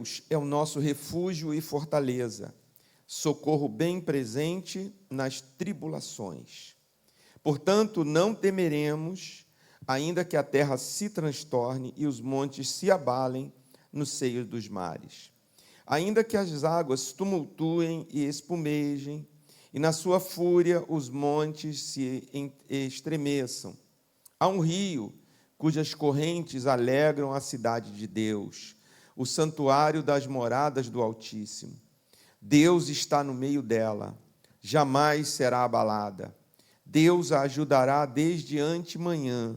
Deus é o nosso refúgio e fortaleza, socorro bem presente nas tribulações. Portanto, não temeremos, ainda que a terra se transtorne e os montes se abalem no seio dos mares. Ainda que as águas tumultuem e espumejem, e na sua fúria os montes se estremeçam. Há um rio cujas correntes alegram a cidade de Deus, o santuário das moradas do Altíssimo. Deus está no meio dela, jamais será abalada. Deus a ajudará desde antemanhã.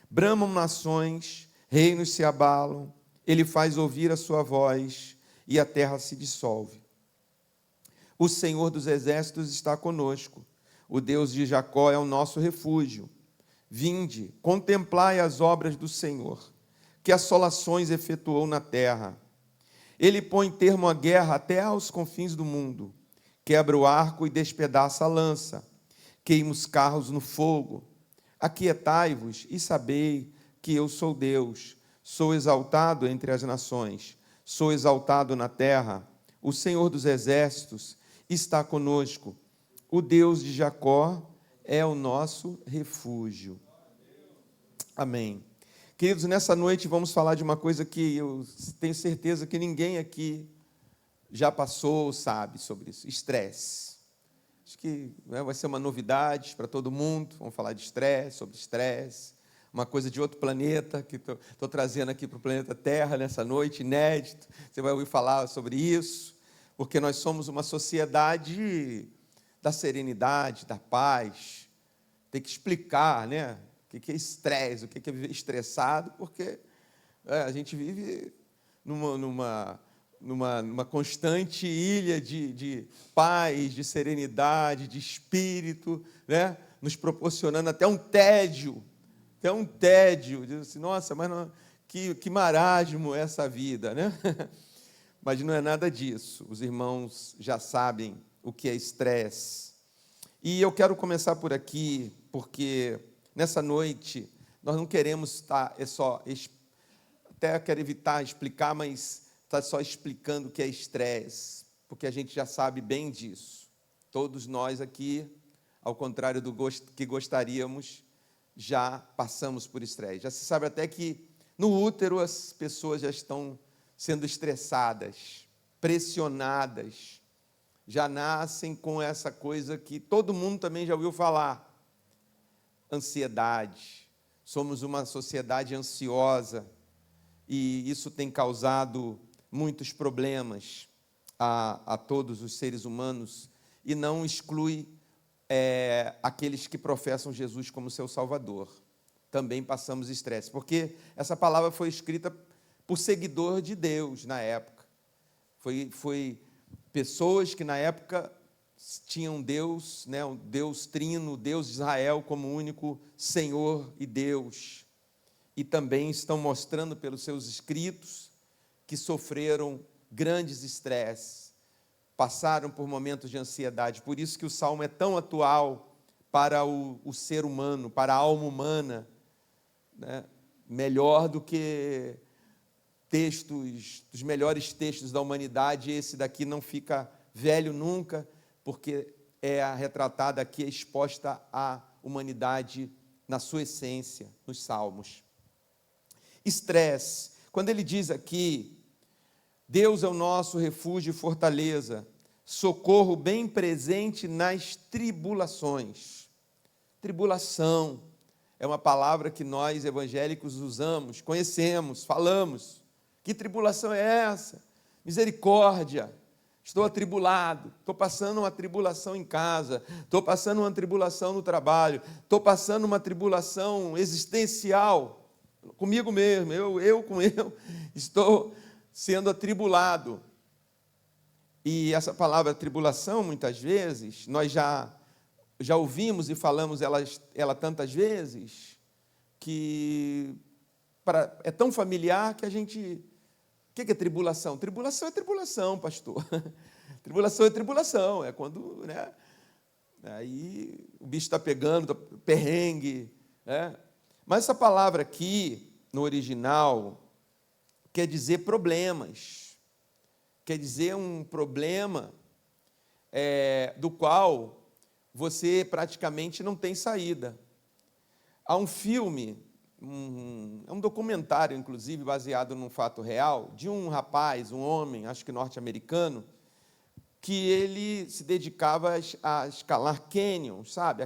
Bramam nações, reinos se abalam, ele faz ouvir a sua voz e a terra se dissolve. O Senhor dos exércitos está conosco, o Deus de Jacó é o nosso refúgio. Vinde, contemplai as obras do Senhor, que assolações efetuou na terra. Ele põe termo à guerra até aos confins do mundo, quebra o arco e despedaça a lança, queima os carros no fogo. Aquietai-vos e sabei que eu sou Deus, sou exaltado entre as nações, sou exaltado na terra. O Senhor dos exércitos está conosco, o Deus de Jacó é o nosso refúgio. Amém. Queridos, nessa noite vamos falar de uma coisa que eu tenho certeza que ninguém aqui já passou ou sabe sobre isso: estresse. Acho que vai ser uma novidade para todo mundo. Vamos falar de estresse, sobre estresse, uma coisa de outro planeta, que estou trazendo aqui para o planeta Terra nessa noite, inédito. Você vai ouvir falar sobre isso, porque nós somos uma sociedade da serenidade, da paz. Tem que explicar, né? O que é estresse, o que é viver estressado, porque a gente vive numa constante ilha de paz, de serenidade, de espírito, né? Nos proporcionando até um tédio, diz assim, nossa, mas não, que marasmo é essa vida, né? Mas não é nada disso, os irmãos já sabem o que é estresse. E eu quero começar por aqui, porque nessa noite nós não queremos estar, até quero evitar explicar, mas está só explicando o que é estresse, porque a gente já sabe bem disso. Todos nós aqui, ao contrário do que gostaríamos, já passamos por estresse. Já se sabe até que no útero as pessoas já estão sendo estressadas, pressionadas, já nascem com essa coisa que todo mundo também já ouviu falar: ansiedade. Somos uma sociedade ansiosa e isso tem causado muitos problemas a todos os seres humanos, e não exclui aqueles que professam Jesus como seu Salvador. Também passamos estresse, porque essa palavra foi escrita por seguidor de Deus na época. Foi pessoas que na época tinham Deus, né, um Deus trino, Deus de Israel como único Senhor e Deus. E também estão mostrando pelos seus escritos que sofreram grandes estresses, passaram por momentos de ansiedade. Por isso que o Salmo é tão atual para o ser humano, para a alma humana, né? Melhor do que dos melhores textos da humanidade. Esse daqui não fica velho nunca, porque é retratada aqui, exposta à humanidade na sua essência, nos Salmos. Estresse. Quando ele diz aqui, Deus é o nosso refúgio e fortaleza, socorro bem presente nas tribulações. Tribulação é uma palavra que nós evangélicos usamos, conhecemos, falamos. Que tribulação é essa? Misericórdia. Estou atribulado, estou passando uma tribulação em casa, estou passando uma tribulação no trabalho, estou passando uma tribulação existencial, comigo mesmo, eu estou sendo atribulado. E essa palavra tribulação, muitas vezes, nós já ouvimos e falamos ela tantas vezes, que é tão familiar que a gente... O que é tribulação? Tribulação é tribulação, pastor. Tribulação é tribulação, é quando, né, aí o bicho está pegando, perrengue, né? Mas essa palavra aqui, no original, quer dizer problemas, quer dizer um problema do qual você praticamente não tem saída. Há um filme, é um documentário, inclusive, baseado num fato real, de um rapaz, um homem, acho que norte-americano, que ele se dedicava a escalar canyons, sabe?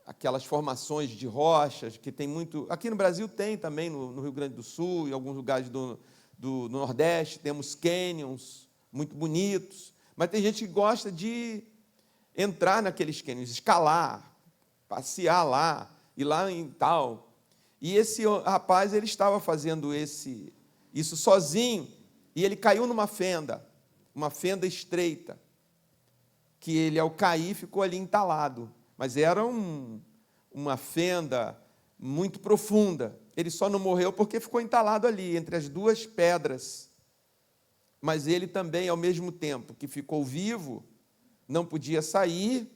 Aquelas formações de rochas que tem muito... Aqui no Brasil tem também, no Rio Grande do Sul, em alguns lugares do Nordeste, temos canyons muito bonitos, mas tem gente que gosta de entrar naqueles canyons, escalar, passear lá, ir lá em tal. E esse rapaz, ele estava fazendo isso sozinho, e ele caiu numa fenda, uma fenda estreita, que ele, ao cair, ficou ali entalado. Mas era uma fenda muito profunda. Ele só não morreu porque ficou entalado ali, entre as duas pedras. Mas ele também, ao mesmo tempo que ficou vivo, não podia sair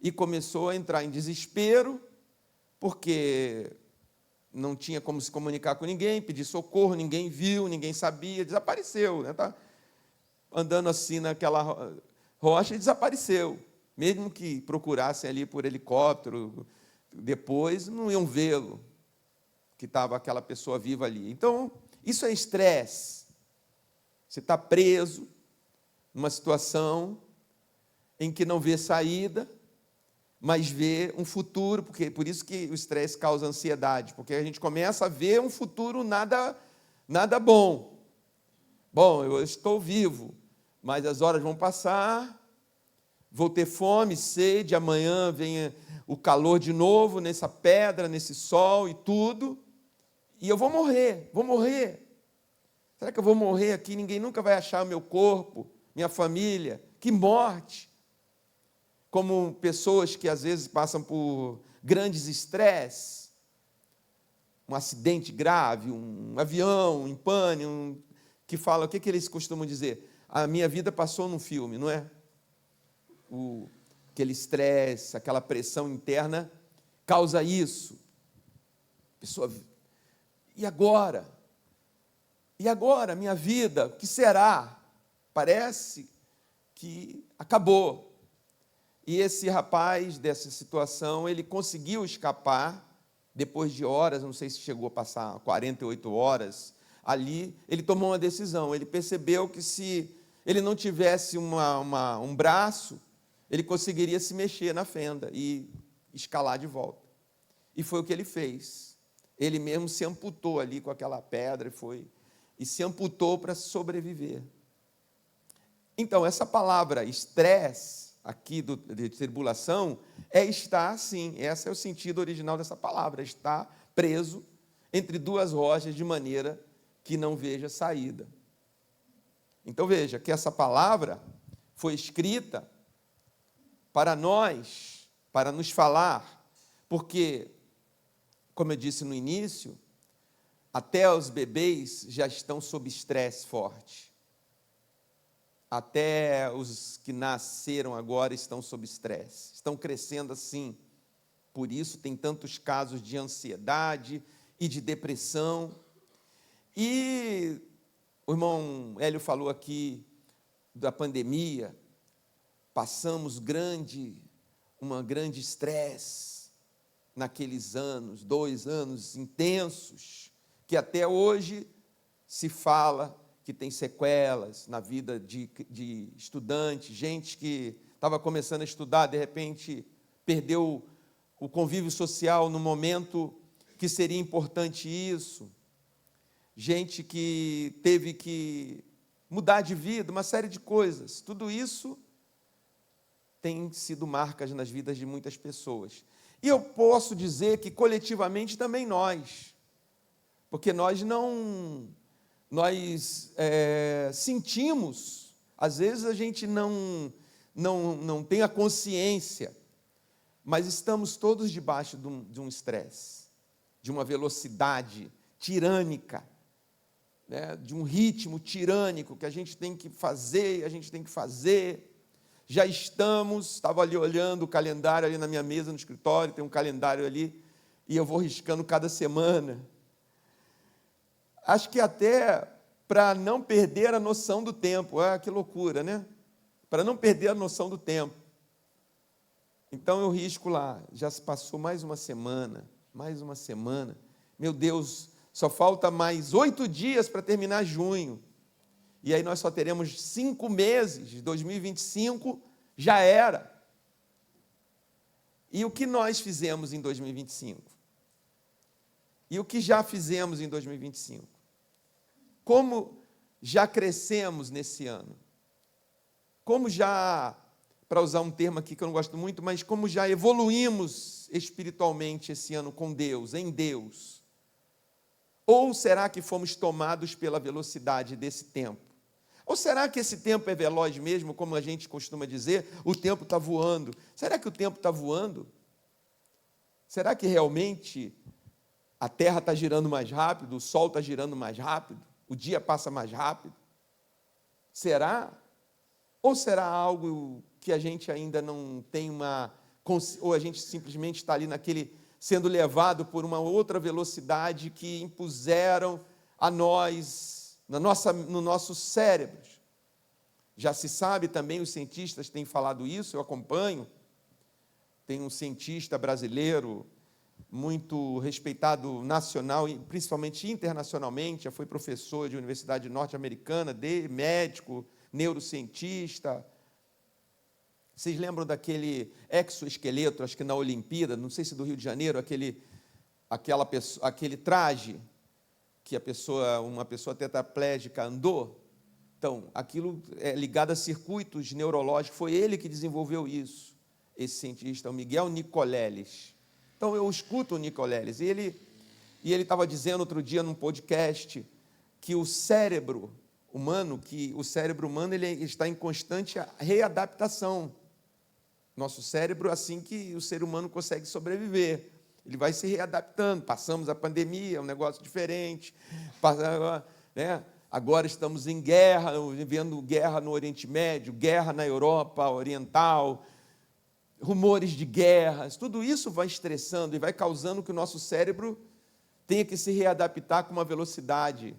e começou a entrar em desespero, porque não tinha como se comunicar com ninguém, pedir socorro, ninguém viu, ninguém sabia, desapareceu, né? Tá andando assim naquela rocha e desapareceu. Mesmo que procurassem ali por helicóptero, depois não iam vê-lo, que estava aquela pessoa viva ali. Então, isso é estresse. Você está preso numa situação em que não vê saída, mas vê um futuro, porque por isso que o estresse causa ansiedade, porque a gente começa a ver um futuro nada bom. Bom, eu estou vivo, mas as horas vão passar, vou ter fome, sede, amanhã vem o calor de novo, nessa pedra, nesse sol e tudo, e eu vou morrer. Será que eu vou morrer aqui? Ninguém nunca vai achar o meu corpo, minha família. Que morte! Como pessoas que às vezes passam por grandes estresses, um acidente grave, um avião em pane, que fala, o que eles costumam dizer? A minha vida passou num filme, não é? Aquele estresse, aquela pressão interna causa isso. A pessoa, e agora? E agora, minha vida, o que será? Parece que acabou. E esse rapaz, dessa situação, ele conseguiu escapar, depois de horas, não sei se chegou a passar 48 horas, ali, ele tomou uma decisão, ele percebeu que se ele não tivesse um braço, ele conseguiria se mexer na fenda e escalar de volta. E foi o que ele fez. Ele mesmo se amputou ali com aquela pedra e se amputou para sobreviver. Então, essa palavra estresse, aqui de tribulação, é estar assim, esse é o sentido original dessa palavra, estar preso entre duas rochas de maneira que não veja saída. Então veja que essa palavra foi escrita para nós, para nos falar, porque, como eu disse no início, até os bebês já estão sob estresse forte. Até os que nasceram agora estão sob estresse, estão crescendo assim. Por isso tem tantos casos de ansiedade e de depressão. E o irmão Hélio falou aqui da pandemia, passamos um grande estresse naqueles anos, 2 anos intensos, que até hoje se fala que tem sequelas na vida de estudantes, gente que estava começando a estudar, de repente perdeu o convívio social no momento que seria importante isso, gente que teve que mudar de vida, uma série de coisas. Tudo isso tem sido marcas nas vidas de muitas pessoas. E eu posso dizer que coletivamente também nós, porque nós sentimos, às vezes a gente não tem a consciência, mas estamos todos debaixo de um estresse, de uma velocidade tirânica, né, de um ritmo tirânico que a gente tem que fazer, já estava ali olhando o calendário ali na minha mesa no escritório, tem um calendário ali, e eu vou riscando cada semana. Acho que até para não perder a noção do tempo. Ah, que loucura, né? Para não perder a noção do tempo. Então eu risco lá, já se passou mais uma semana. Meu Deus, só falta mais 8 dias para terminar junho. E aí nós só teremos 5 meses, 2025 já era. E o que nós fizemos em 2025? E o que já fizemos em 2025? Como já crescemos nesse ano? Como já, para usar um termo aqui que eu não gosto muito, mas como já evoluímos espiritualmente esse ano com Deus, em Deus? Ou será que fomos tomados pela velocidade desse tempo? Ou será que esse tempo é veloz mesmo, como a gente costuma dizer, o tempo está voando? Será que o tempo está voando? Será que realmente a Terra está girando mais rápido, o Sol está girando mais rápido, o dia passa mais rápido? Será? Ou será algo que a gente ainda não tem ou a gente simplesmente está ali sendo levado por uma outra velocidade que impuseram a nós, no nosso cérebro? Já se sabe também, os cientistas têm falado isso, eu acompanho. Tem um cientista brasileiro, muito respeitado nacional e principalmente internacionalmente, já foi professor de universidade norte-americana, médico, neurocientista. Vocês lembram daquele exoesqueleto, acho que na Olimpíada, não sei se do Rio de Janeiro, aquele traje que uma pessoa tetraplégica andou? Então, aquilo é ligado a circuitos neurológicos, foi ele que desenvolveu isso, esse cientista, o Miguel Nicoleles. Então, eu escuto o Nicoleles, e ele estava dizendo outro dia num podcast que o cérebro humano ele está em constante readaptação. Nosso cérebro, assim que o ser humano consegue sobreviver, ele vai se readaptando. Passamos a pandemia, é um negócio diferente, né? Agora estamos em guerra, vivendo guerra no Oriente Médio, guerra na Europa Oriental, rumores de guerras, tudo isso vai estressando e vai causando que o nosso cérebro tenha que se readaptar com uma velocidade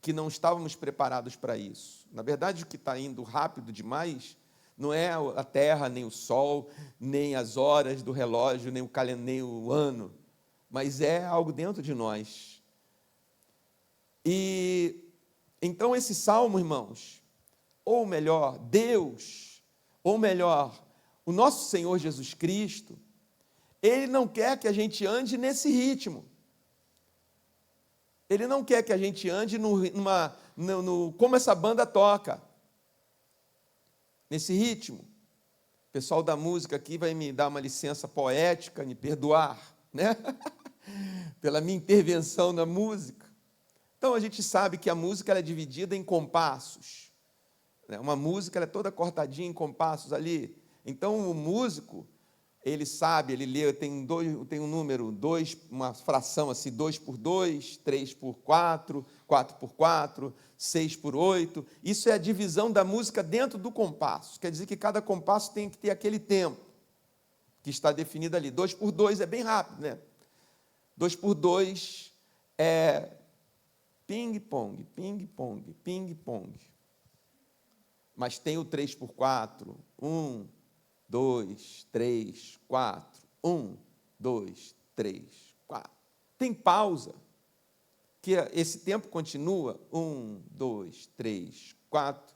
que não estávamos preparados para isso. Na verdade, o que está indo rápido demais não é a Terra, nem o Sol, nem as horas do relógio, nem o ano, mas é algo dentro de nós. E então esse salmo, irmãos, ou melhor, o nosso Senhor Jesus Cristo, Ele não quer que a gente ande nesse ritmo. Ele não quer que a gente ande como essa banda toca, nesse ritmo. O pessoal da música aqui vai me dar uma licença poética, me perdoar, né? Pela minha intervenção na música. Então, a gente sabe que a música ela é dividida em compassos. Uma música ela é toda cortadinha em compassos ali. Então, o músico, ele sabe, ele lê, tem um número, uma fração assim, 2 por 2, 3 por 4, 4 por 4, 6 por 8. Isso é a divisão da música dentro do compasso. Quer dizer que cada compasso tem que ter aquele tempo que está definido ali. 2 por 2 é bem rápido, né? 2 por 2 é ping-pong, ping-pong, ping-pong. Mas tem o 3 por 4, 1, 2, 3, 4, 1, 2, 3, 4. Tem pausa, que esse tempo continua, 1, 2, 3, 4,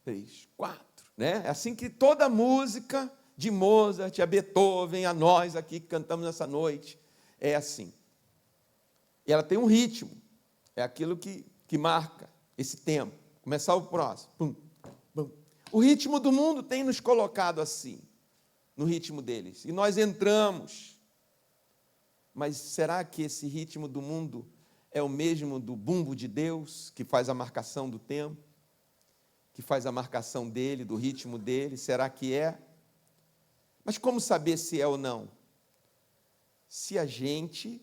3, 4, né? É assim que toda música de Mozart, a Beethoven, a nós aqui que cantamos nessa noite, é assim. E ela tem um ritmo, é aquilo que marca esse tempo. Começar o próximo, pum. O ritmo do mundo tem nos colocado assim, no ritmo deles. E nós entramos. Mas será que esse ritmo do mundo é o mesmo do bumbo de Deus, que faz a marcação do tempo? Que faz a marcação dele, do ritmo dele? Será que é? Mas como saber se é ou não? Se a gente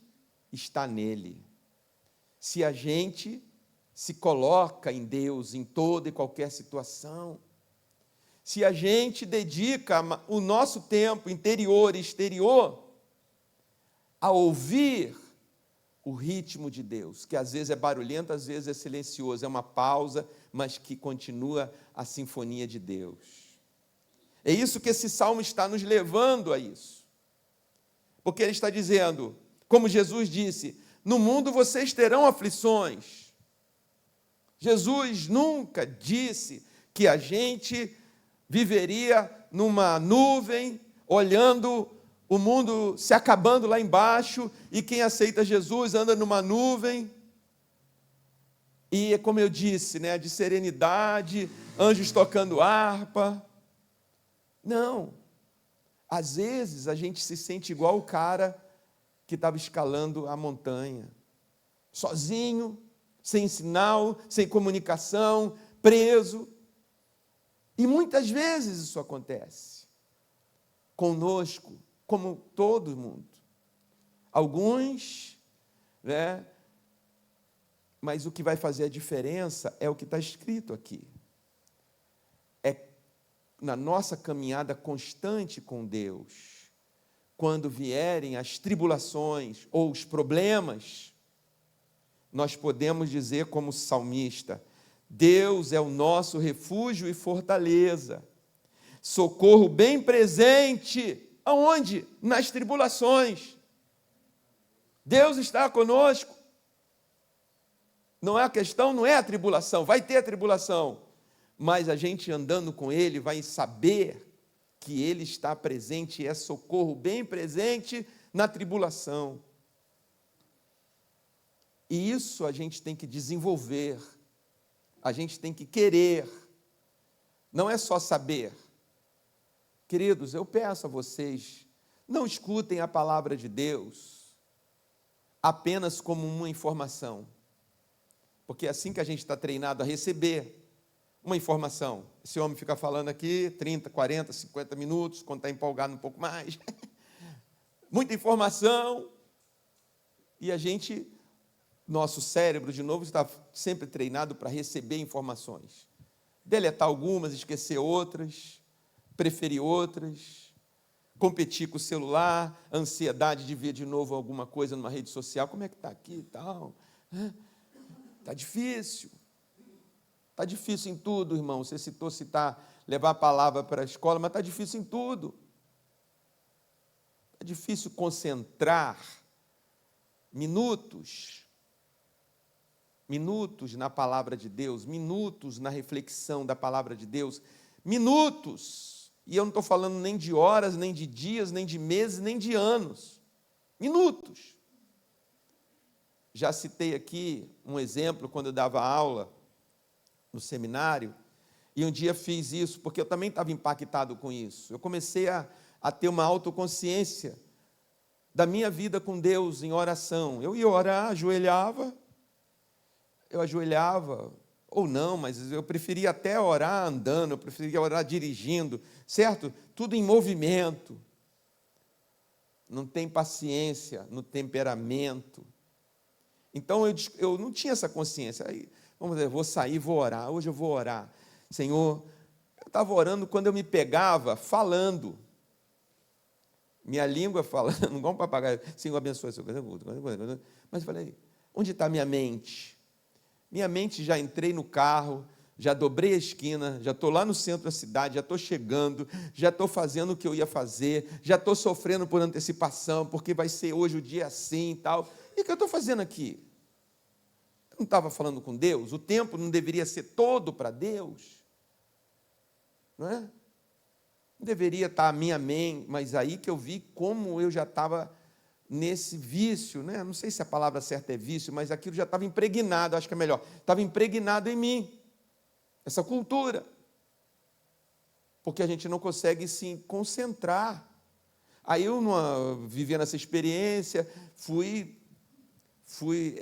está nele. Se a gente se coloca em Deus em toda e qualquer situação. Se a gente dedica o nosso tempo interior e exterior a ouvir o ritmo de Deus, que às vezes é barulhento, às vezes é silencioso, é uma pausa, mas que continua a sinfonia de Deus. É isso que esse salmo está nos levando a isso. Porque ele está dizendo, como Jesus disse, no mundo vocês terão aflições. Jesus nunca disse que a gente viveria numa nuvem, olhando o mundo se acabando lá embaixo, e quem aceita Jesus anda numa nuvem, e como eu disse, né, de serenidade, anjos tocando harpa. Não, às vezes a gente se sente igual o cara que estava escalando a montanha, sozinho, sem sinal, sem comunicação, preso. E muitas vezes isso acontece conosco, como todo mundo. Alguns, né? Mas o que vai fazer a diferença é o que está escrito aqui. É na nossa caminhada constante com Deus, quando vierem as tribulações ou os problemas, nós podemos dizer como salmista, Deus é o nosso refúgio e fortaleza, socorro bem presente. Aonde? Nas tribulações. Deus está conosco. Não é a questão, não é a tribulação, vai ter a tribulação, mas a gente andando com Ele vai saber que Ele está presente e é socorro bem presente na tribulação. E isso a gente tem que desenvolver, a gente tem que querer, não é só saber. Queridos, eu peço a vocês, não escutem a palavra de Deus apenas como uma informação, porque é assim que a gente está treinado a receber uma informação. Esse homem fica falando aqui 30, 40, 50 minutos, quando está empolgado um pouco mais, muita informação, e a gente, nosso cérebro, de novo, está sempre treinado para receber informações, deletar algumas, esquecer outras, preferir outras, competir com o celular, ansiedade de ver de novo alguma coisa numa rede social, como é que está aqui e tal, está difícil em tudo, irmão, você citar, levar a palavra para a escola, mas está difícil em tudo, é difícil concentrar minutos na palavra de Deus, minutos na reflexão da palavra de Deus, minutos. E eu não estou falando nem de horas, nem de dias, nem de meses, nem de anos. Minutos. Já citei aqui um exemplo quando eu dava aula no seminário, e um dia fiz isso, porque eu também estava impactado com isso. Eu comecei a ter uma autoconsciência da minha vida com Deus em oração. Eu ia orar, eu ajoelhava, ou não, mas eu preferia até orar andando, eu preferia orar dirigindo, certo? Tudo em movimento. Não tem paciência no temperamento. Então eu não tinha essa consciência. Aí, vamos dizer, vou sair, vou orar. Hoje eu vou orar. Senhor, eu estava orando quando eu me pegava falando. Minha língua falando, igual um papagaio. Senhor, abençoe seu coisa. Mas eu falei, onde está minha mente? Minha mente, já entrei no carro, já dobrei a esquina, já estou lá no centro da cidade, já estou chegando, já estou fazendo o que eu ia fazer, já estou sofrendo por antecipação, porque vai ser hoje o dia assim e tal. E o que eu estou fazendo aqui? Eu não estava falando com Deus? O tempo não deveria ser todo para Deus? Não é? Não deveria estar a minha mente, mas aí que eu vi como eu já estava nesse vício, né? Não sei se a palavra certa é vício, mas aquilo já estava impregnado, acho que é melhor, estava impregnado em mim, essa cultura, porque a gente não consegue se concentrar. Aí eu, vivendo essa experiência,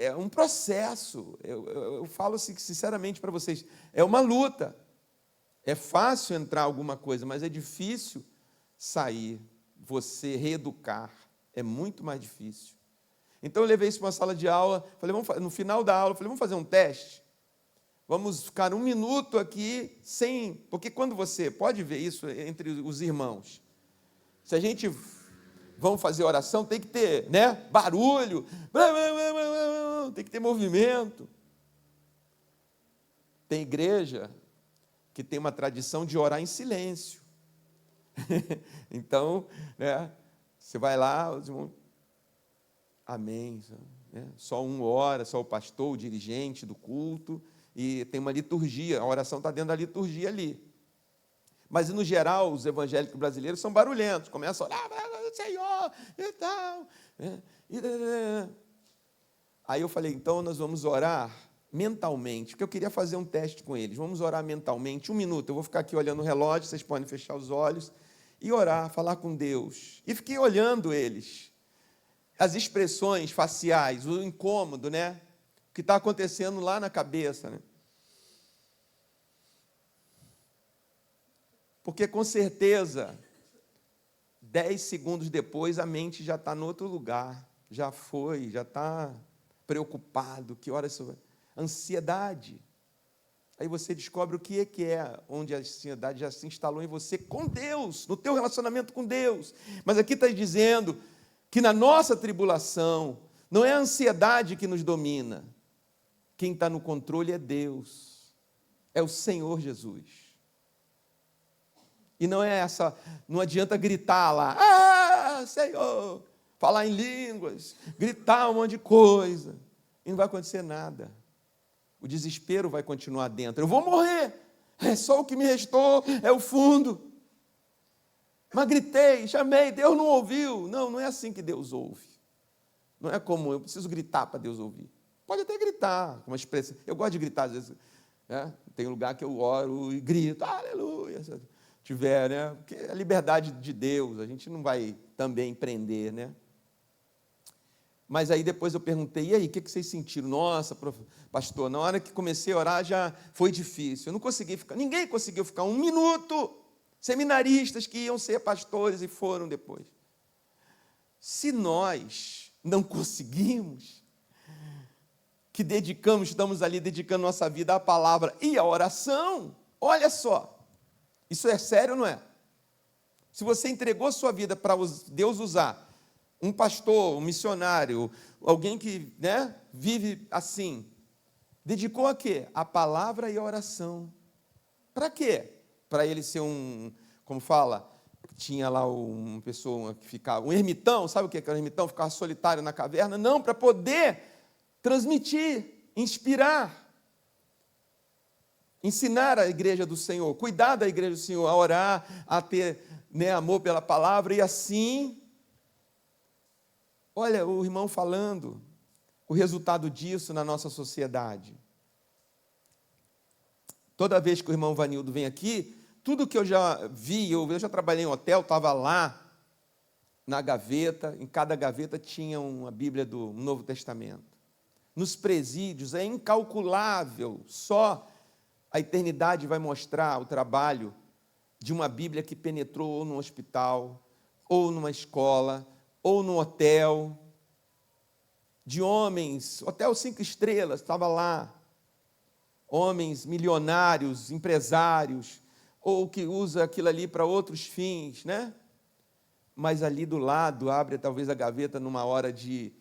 é um processo, eu falo assim, sinceramente para vocês, é uma luta, é fácil entrar alguma coisa, mas é difícil sair, você reeducar, é muito mais difícil. Então eu levei isso para uma sala de aula, falei, no final da aula, falei, vamos fazer um teste? Vamos ficar 1 minuto aqui porque quando você, pode ver isso entre os irmãos, se a gente vão fazer oração, tem que ter, né, barulho, tem que ter movimento. Tem igreja que tem uma tradição de orar em silêncio. Então, né, você vai lá, os irmãos, amém, né? Só um ora, só o pastor, o dirigente do culto, e tem uma liturgia, a oração está dentro da liturgia ali. Mas, no geral, os evangélicos brasileiros são barulhentos, começam a orar, Senhor, e tal. Aí eu falei, então nós vamos orar mentalmente, porque eu queria fazer um teste com eles. Vamos orar mentalmente, 1 minuto, eu vou ficar aqui olhando o relógio, vocês podem fechar os olhos, e orar, falar com Deus. E fiquei olhando eles, as expressões faciais, o incômodo, né? O que está acontecendo lá na cabeça, né? Porque, com certeza, 10 segundos depois, a mente já está em outro lugar, já foi, já está preocupado, que hora isso vai? Ansiedade. Aí você descobre o que é, onde a ansiedade já se instalou em você com Deus, no teu relacionamento com Deus. Mas aqui está dizendo que na nossa tribulação, não é a ansiedade que nos domina, quem está no controle é Deus, é o Senhor Jesus. E não é essa, não adianta gritar lá, Senhor, falar em línguas, gritar um monte de coisa, e não vai acontecer nada. O desespero vai continuar dentro. Eu vou morrer, é só o que me restou, é o fundo. Mas gritei, chamei, Deus não ouviu. Não, não é assim que Deus ouve. Não é como eu preciso gritar para Deus ouvir. Pode até gritar, com uma expressão. Eu gosto de gritar, às vezes. Né? Tem lugar que eu oro e grito, aleluia. Tiver, né? Porque é a liberdade de Deus, a gente não vai também prender, né? Mas aí depois eu perguntei, e aí, o que vocês sentiram? Nossa, pastor, na hora que comecei a orar já foi difícil, eu não consegui ficar, ninguém conseguiu ficar 1 minuto, seminaristas que iam ser pastores e foram depois. Se nós não conseguimos, que estamos ali dedicando nossa vida à palavra e à oração, olha só, isso é sério ou não é? Se você entregou sua vida para Deus usar, um pastor, um missionário, alguém que, né, vive assim, dedicou a quê? A palavra e a oração. Para quê? Para ele ser como fala, tinha lá uma pessoa que ficava, um ermitão, sabe o que é um ermitão? Ficava solitário na caverna? Não, para poder transmitir, inspirar, ensinar a igreja do Senhor, cuidar da igreja do Senhor, a orar, a ter, né, amor pela palavra, e assim, olha o irmão falando, o resultado disso na nossa sociedade. Toda vez que o irmão Vanildo vem aqui, tudo que eu já vi, eu já trabalhei em hotel, estava lá, na gaveta, em cada gaveta tinha uma Bíblia do Novo Testamento. Nos presídios é incalculável, só a eternidade vai mostrar o trabalho de uma Bíblia que penetrou ou no hospital, ou numa escola, ou no hotel, de homens, hotel 5 estrelas, estava lá, homens milionários, empresários, ou que usa aquilo ali para outros fins, né? Mas ali do lado, abre talvez a gaveta numa hora de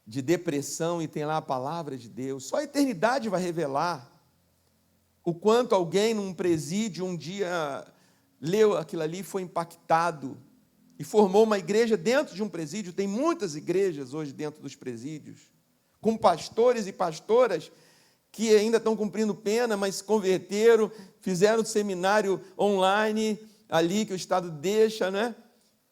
depressão e tem lá a palavra de Deus. Só a eternidade vai revelar o quanto alguém num presídio um dia leu aquilo ali, foi impactado e formou uma igreja dentro de um presídio. Tem muitas igrejas hoje dentro dos presídios, com pastores e pastoras que ainda estão cumprindo pena, mas se converteram, fizeram seminário online ali que o Estado deixa, né?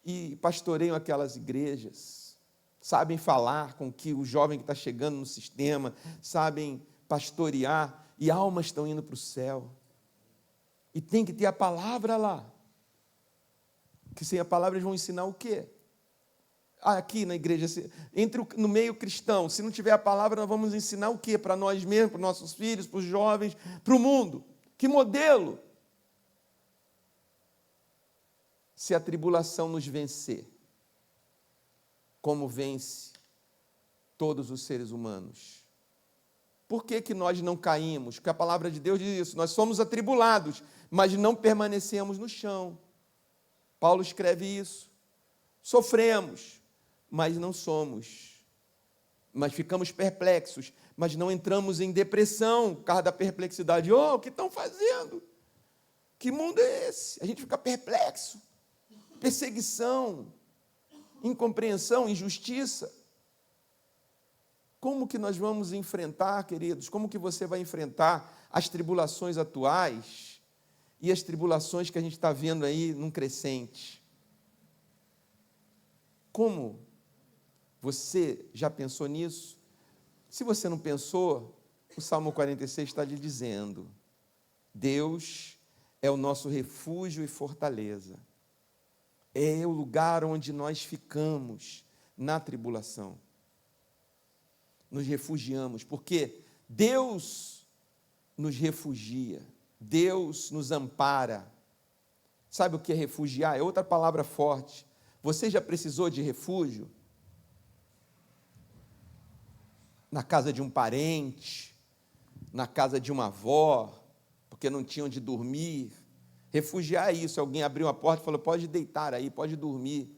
E pastoreiam aquelas igrejas, sabem falar com que o jovem que está chegando no sistema, sabem pastorear, e almas estão indo para o céu. E tem que ter a palavra lá. Que sem a palavra eles vão ensinar o quê? Aqui na igreja, no meio cristão, se não tiver a palavra, nós vamos ensinar o quê? Para nós mesmos, para os nossos filhos, para os jovens, para o mundo. Que modelo? Se a tribulação nos vencer, como vence todos os seres humanos. Por que nós não caímos? Porque a palavra de Deus diz isso, nós somos atribulados, mas não permanecemos no chão. Paulo escreve isso. sofremos, mas não somos, mas ficamos perplexos, mas não entramos em depressão por causa da perplexidade. Oh, o que estão fazendo? Que mundo é esse? A gente fica perplexo. Perseguição, incompreensão, injustiça. Como que nós vamos enfrentar, queridos? Como que você vai enfrentar as tribulações atuais e as tribulações que a gente está vendo aí num crescente? Como? Você já pensou nisso? Se você não pensou, o Salmo 46 está lhe dizendo: Deus é o nosso refúgio e fortaleza. É o lugar onde nós ficamos na tribulação. Nos refugiamos, porque Deus nos refugia, Deus nos ampara. Sabe o que é refugiar? É outra palavra forte. Você já precisou de refúgio? Na casa de um parente, na casa de uma avó, porque não tinha onde dormir. Refugiar é isso, alguém abriu a porta e falou: pode deitar aí, pode dormir,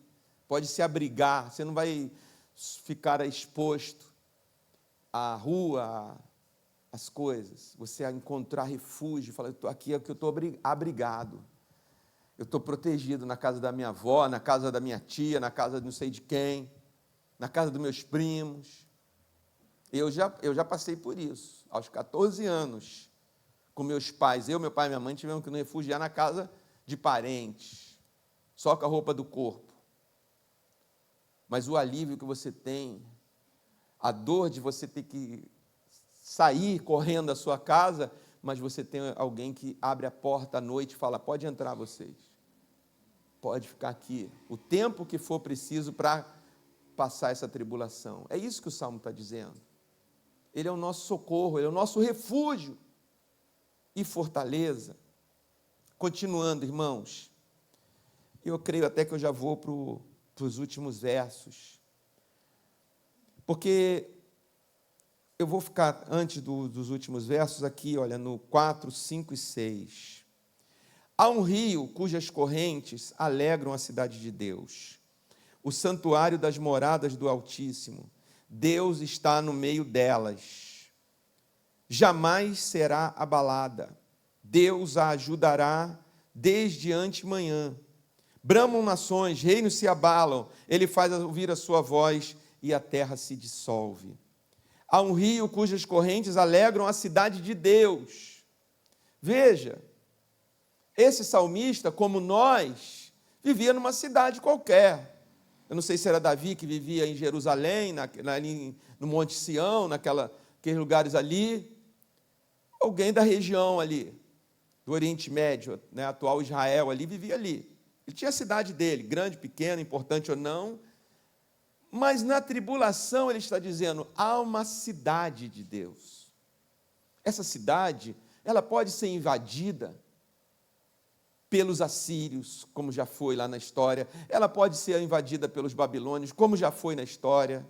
pode se abrigar, você não vai ficar exposto à rua, às coisas. Você vai encontrar refúgio, fala: aqui é que eu estou abrigado, eu estou protegido na casa da minha avó, na casa da minha tia, na casa de não sei de quem, na casa dos meus primos. Eu já passei por isso, aos 14 anos, com meus pais, meu pai e minha mãe tivemos que nos refugiar na casa de parentes, só com a roupa do corpo. Mas o alívio que você tem, a dor de você ter que sair correndo da sua casa, mas você tem alguém que abre a porta à noite e fala: pode entrar vocês, pode ficar aqui, o tempo que for preciso para passar essa tribulação. É isso que o Salmo está dizendo. Ele é o nosso socorro, ele é o nosso refúgio e fortaleza. Continuando, irmãos, eu creio até que eu já vou para os últimos versos, porque eu vou ficar antes dos últimos versos aqui, olha, no 4, 5 e 6. Há um rio cujas correntes alegram a cidade de Deus, o santuário das moradas do Altíssimo. Deus está no meio delas, jamais será abalada. Deus a ajudará desde antemanhã. Bramam nações, reinos se abalam, ele faz ouvir a sua voz e a terra se dissolve. Há um rio cujas correntes alegram a cidade de Deus. Veja, esse salmista, como nós, vivia numa cidade qualquer. Eu não sei se era Davi que vivia em Jerusalém, ali no Monte Sião, naqueles lugares ali. Alguém da região ali, do Oriente Médio, né, atual Israel, ali, vivia ali. Ele tinha a cidade dele, grande, pequena, importante ou não. Mas na tribulação, ele está dizendo, há uma cidade de Deus. Essa cidade, ela pode ser invadida pelos assírios, como já foi lá na história. Ela pode ser invadida pelos babilônios, como já foi na história.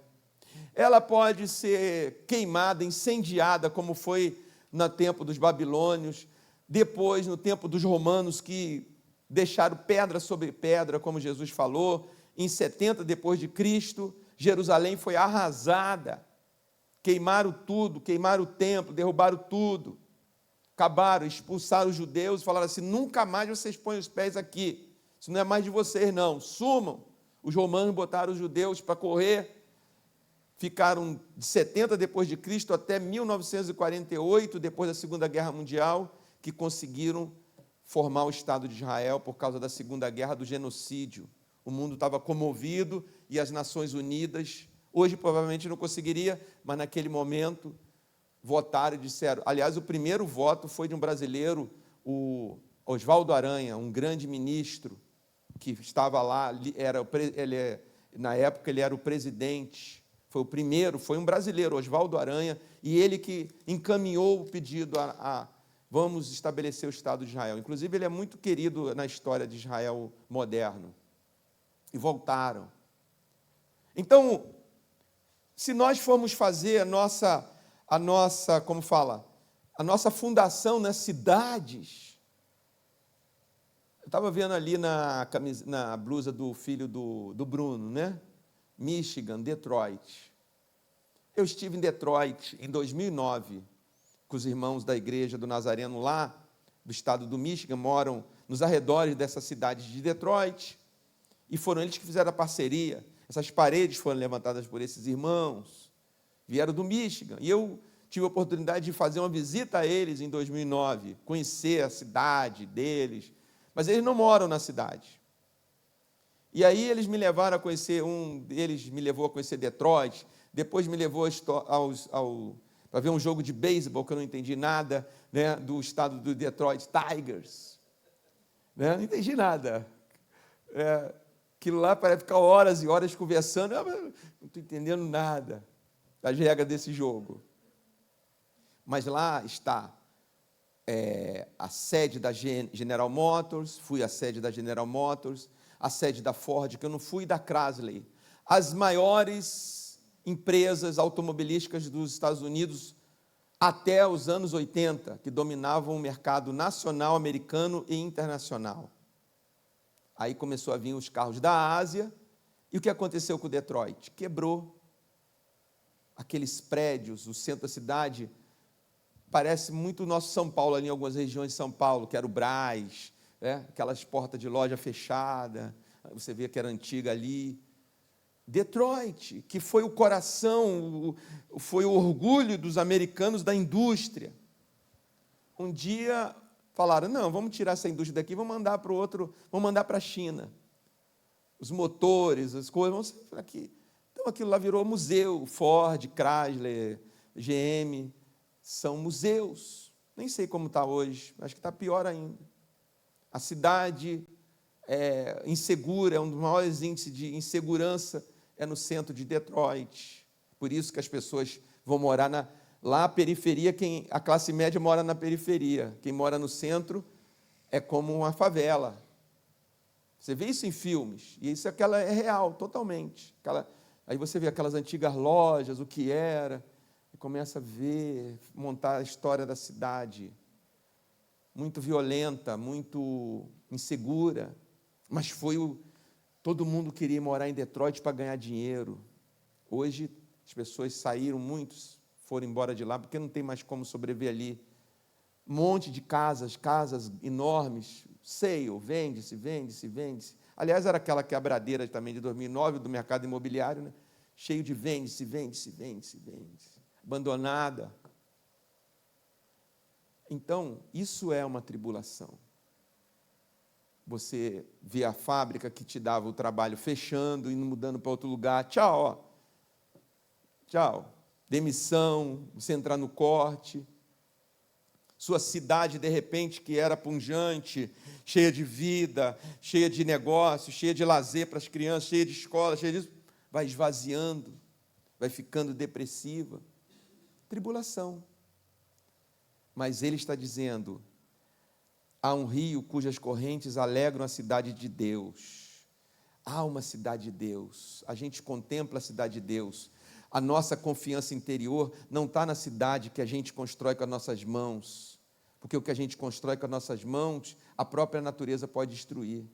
Ela pode ser queimada, incendiada, como foi no tempo dos babilônios. Depois, no tempo dos romanos, que deixaram pedra sobre pedra, como Jesus falou. Em 70 depois de Cristo, Jerusalém foi arrasada. Queimaram tudo, queimaram o templo, derrubaram tudo. Acabaram, expulsaram os judeus e falaram assim: nunca mais vocês põem os pés aqui, isso não é mais de vocês não, sumam. Os romanos botaram os judeus para correr, ficaram de 70 depois de Cristo até 1948, depois da Segunda Guerra Mundial, que conseguiram formar o Estado de Israel por causa da Segunda Guerra, do genocídio. O mundo estava comovido e as Nações Unidas, hoje provavelmente não conseguiria, mas naquele momento votaram e disseram. Aliás, o primeiro voto foi de um brasileiro, o Oswaldo Aranha, um grande ministro que estava lá, na época ele era o presidente, foi o primeiro, foi um brasileiro, Oswaldo Aranha, e ele que encaminhou o pedido a vamos estabelecer o Estado de Israel. Inclusive, ele é muito querido na história de Israel moderno. E voltaram. Então, se nós formos fazer a nossa, como fala, a nossa fundação nas cidades, estava vendo ali na blusa do filho do Bruno, né? Michigan, Detroit. Eu estive em Detroit em 2009, com os irmãos da igreja do Nazareno lá, do estado do Michigan, moram nos arredores dessa cidade de Detroit, e foram eles que fizeram a parceria. Essas paredes foram levantadas por esses irmãos, vieram do Michigan, e eu tive a oportunidade de fazer uma visita a eles em 2009, conhecer a cidade deles, mas eles não moram na cidade. E aí eles me levaram a conhecer, um deles me levou a conhecer Detroit, depois me levou para ver um jogo de beisebol, que eu não entendi nada, né, do estado do Detroit Tigers. Né, não entendi nada. Aquilo lá parece ficar horas e horas conversando, não estou entendendo nada das regras desse jogo. Mas lá está a sede da General Motors, fui à sede da General Motors, a sede da Ford, que eu não fui, da Chrysler. As maiores empresas automobilísticas dos Estados Unidos até os anos 80, que dominavam o mercado nacional, americano e internacional. Aí começou a vir os carros da Ásia, e o que aconteceu com Detroit? Quebrou. Aqueles prédios, o centro da cidade, parece muito o nosso São Paulo, ali em algumas regiões de São Paulo, que era o Brás, aquelas portas de loja fechada, você vê que era antiga ali. Detroit, que foi o coração, foi o orgulho dos americanos da indústria. Um dia falaram, não, vamos tirar essa indústria daqui, vamos mandar para o outro, vamos mandar para a China. Os motores, as coisas, vamos para aqui. Então aquilo lá virou museu, Ford, Chrysler, GM, são museus. Nem sei como está hoje, acho que está pior ainda. A cidade é insegura, é um dos maiores índices de insegurança, é no centro de Detroit. Por isso que as pessoas vão morar lá na periferia, a classe média mora na periferia. Quem mora no centro é como uma favela. Você vê isso em filmes, e isso é real, totalmente. Aí você vê aquelas antigas lojas, o que era, e começa a ver, montar a história da cidade. Muito violenta, muito insegura, mas todo mundo queria morar em Detroit para ganhar dinheiro. Hoje as pessoas saíram, muitos foram embora de lá, porque não tem mais como sobreviver ali. Um monte de casas enormes, sale, vende-se, vende-se, vende-se. Aliás, era aquela quebradeira também de 2009, do mercado imobiliário, né? Cheio de vende-se, vende-se, vende-se, vende-se. Abandonada. Então, isso é uma tribulação. Você vê a fábrica que te dava o trabalho fechando e mudando para outro lugar. Tchau, ó. Tchau. Demissão, você entrar no corte. Sua cidade, de repente, que era pujante, cheia de vida, cheia de negócio, cheia de lazer para as crianças, cheia de escola, cheia disso, vai esvaziando, vai ficando depressiva. Tribulação. Mas ele está dizendo, há um rio cujas correntes alegram a cidade de Deus. Há uma cidade de Deus. A gente contempla a cidade de Deus. A nossa confiança interior não está na cidade que a gente constrói com as nossas mãos. Porque o que a gente constrói com as nossas mãos, a própria natureza pode destruir.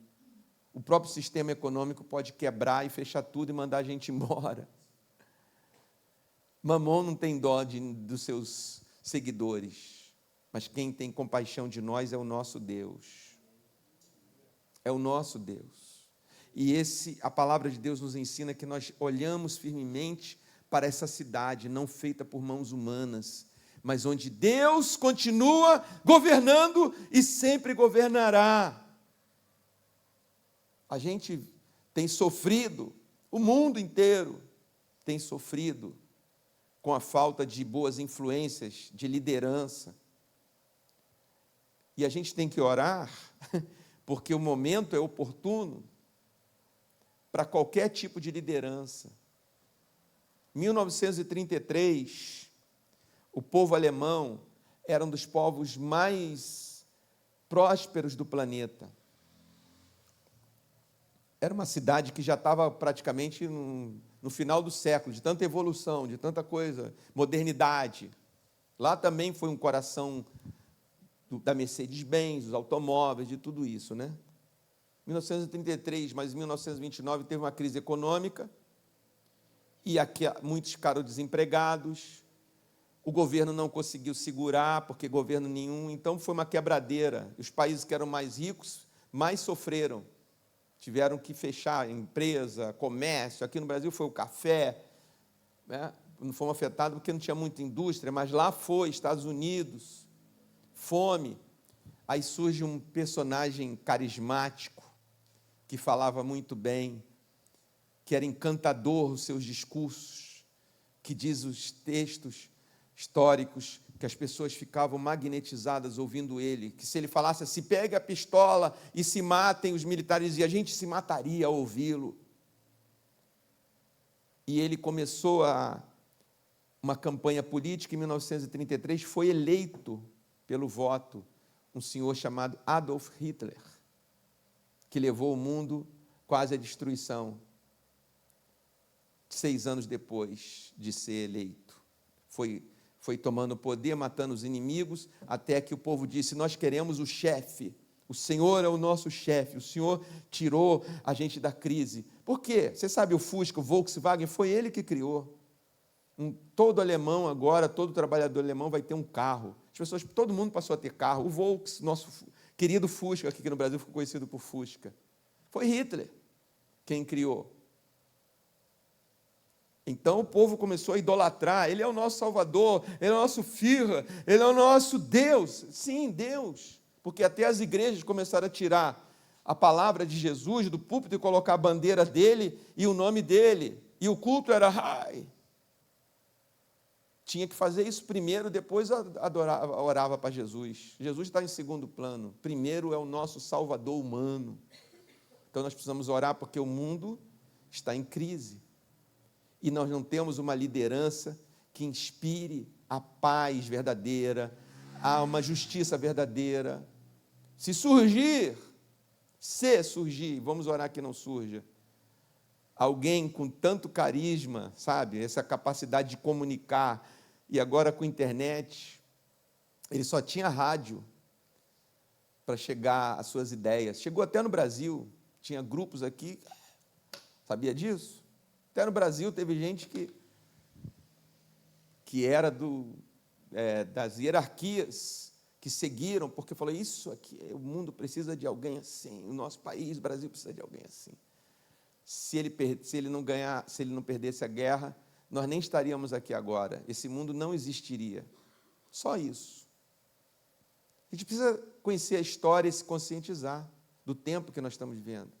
O próprio sistema econômico pode quebrar e fechar tudo e mandar a gente embora. Mamon não tem dó dos seus seguidores. Mas quem tem compaixão de nós é o nosso Deus. É o nosso Deus. E a palavra de Deus nos ensina que nós olhamos firmemente para essa cidade, não feita por mãos humanas, mas onde Deus continua governando e sempre governará. A gente tem sofrido, o mundo inteiro tem sofrido com a falta de boas influências, de liderança. E a gente tem que orar, porque o momento é oportuno para qualquer tipo de liderança. Em 1933, o povo alemão era um dos povos mais prósperos do planeta. Era uma cidade que já estava praticamente no final do século, de tanta evolução, de tanta coisa, modernidade. Lá também foi um coração da Mercedes-Benz, os automóveis, de tudo isso, né? 1933, mas em 1929 teve uma crise econômica, e aqui muitos ficaram desempregados, o governo não conseguiu segurar, porque governo nenhum, então foi uma quebradeira. Os países que eram mais ricos mais sofreram, tiveram que fechar empresa, comércio. Aqui no Brasil foi o café, né? Não fomos afetados porque não tinha muita indústria, mas lá foi, Estados Unidos, fome. Aí surge um personagem carismático, que falava muito bem, que era encantador os seus discursos, que diz os textos históricos, que as pessoas ficavam magnetizadas ouvindo ele, que se ele falasse assim, pegue a pistola e se matem os militares, e a gente se mataria ao ouvi-lo. E ele começou uma campanha política em 1933, foi eleito pelo voto um senhor chamado Adolf Hitler, que levou o mundo quase à destruição, 6 anos depois de ser eleito. Foi tomando poder, matando os inimigos, até que o povo disse, nós queremos o chefe, o Senhor é o nosso chefe, o Senhor tirou a gente da crise. Por quê? Você sabe o Fusca, o Volkswagen, foi ele que criou. Todo alemão agora, todo trabalhador alemão vai ter um carro. As pessoas, todo mundo passou a ter carro. O Volks, nosso querido Fusca, aqui no Brasil ficou conhecido por Fusca. Foi Hitler quem criou. Então o povo começou a idolatrar, ele é o nosso Salvador, ele é o nosso Führer, ele é o nosso Deus. Sim, Deus, porque até as igrejas começaram a tirar a palavra de Jesus do púlpito e colocar a bandeira dele e o nome dele, e o culto era Rai. Tinha que fazer isso primeiro, depois orava para Jesus. Jesus está em segundo plano, primeiro é o nosso Salvador humano. Então nós precisamos orar porque o mundo está em crise. E nós não temos uma liderança que inspire a paz verdadeira, a uma justiça verdadeira. Se surgir, vamos orar que não surja, alguém com tanto carisma, sabe, essa capacidade de comunicar, e agora com a internet, ele só tinha rádio para chegar às suas ideias. Chegou até no Brasil, tinha grupos aqui, sabia disso? Até no Brasil teve gente que era das hierarquias, que seguiram, porque falou, isso aqui, o mundo precisa de alguém assim, o nosso país, o Brasil precisa de alguém assim. Se ele não ganhar, se ele não perdesse a guerra, nós nem estaríamos aqui agora, esse mundo não existiria. Só isso. A gente precisa conhecer a história e se conscientizar do tempo que nós estamos vivendo.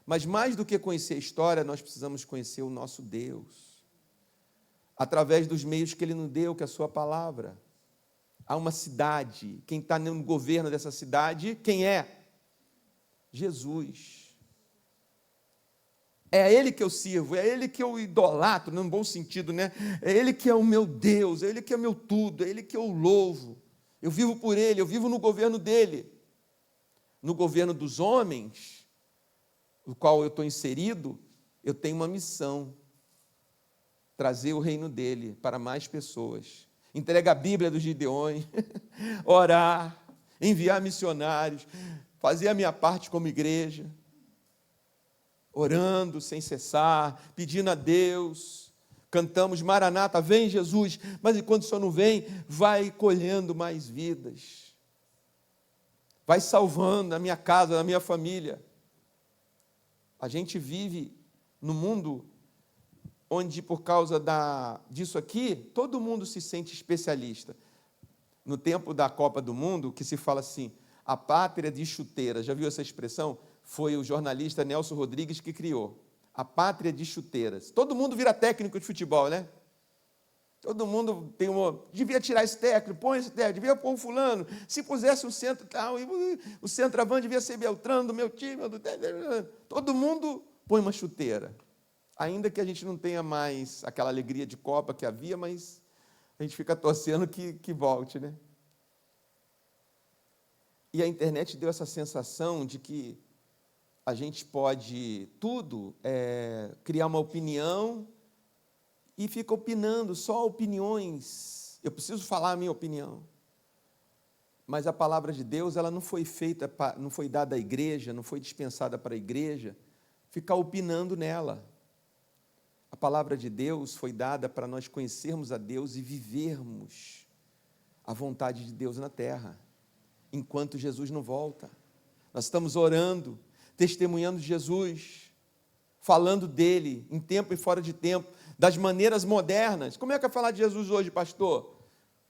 Mas mais do que conhecer a história, nós precisamos conhecer o nosso Deus, através dos meios que Ele nos deu, que é a sua palavra. Há uma cidade, quem está no governo dessa cidade, quem é? Jesus. É a Ele que eu sirvo, é a Ele que eu idolatro, num bom sentido, né? É Ele que é o meu Deus, é Ele que é o meu tudo, é Ele que eu louvo. Eu vivo por Ele, eu vivo no governo dEle. No governo dos homens, no qual eu estou inserido, eu tenho uma missão, trazer o reino dEle para mais pessoas. Entrega a Bíblia dos Gideões, orar, enviar missionários, fazer a minha parte como igreja, orando sem cessar, pedindo a Deus, cantamos Maranata, vem Jesus, mas enquanto o Senhor não vem, vai colhendo mais vidas, vai salvando na minha casa, na minha família. A gente vive no mundo onde, por causa disso aqui, todo mundo se sente especialista. No tempo da Copa do Mundo, que se fala assim, a pátria de chuteiras, já viu essa expressão? Foi o jornalista Nelson Rodrigues que criou. A pátria de chuteiras. Todo mundo vira técnico de futebol, né? Todo mundo devia tirar esse técnico, põe esse técnico, devia pôr um fulano, se pusesse um centro tal, o centroavante devia ser Beltrano do meu time, todo mundo põe uma chuteira. Ainda que a gente não tenha mais aquela alegria de Copa que havia, mas a gente fica torcendo que volte, né? E a internet deu essa sensação de que a gente pode criar uma opinião e fica opinando, só opiniões. Eu preciso falar a minha opinião. Mas a palavra de Deus, ela não foi feita, não foi dada à igreja, não foi dispensada para a igreja ficar opinando nela. A palavra de Deus foi dada para nós conhecermos a Deus e vivermos a vontade de Deus na terra, enquanto Jesus não volta. Nós estamos orando, testemunhando Jesus, falando dele, em tempo e fora de tempo, das maneiras modernas. Como é que é falar de Jesus hoje, pastor?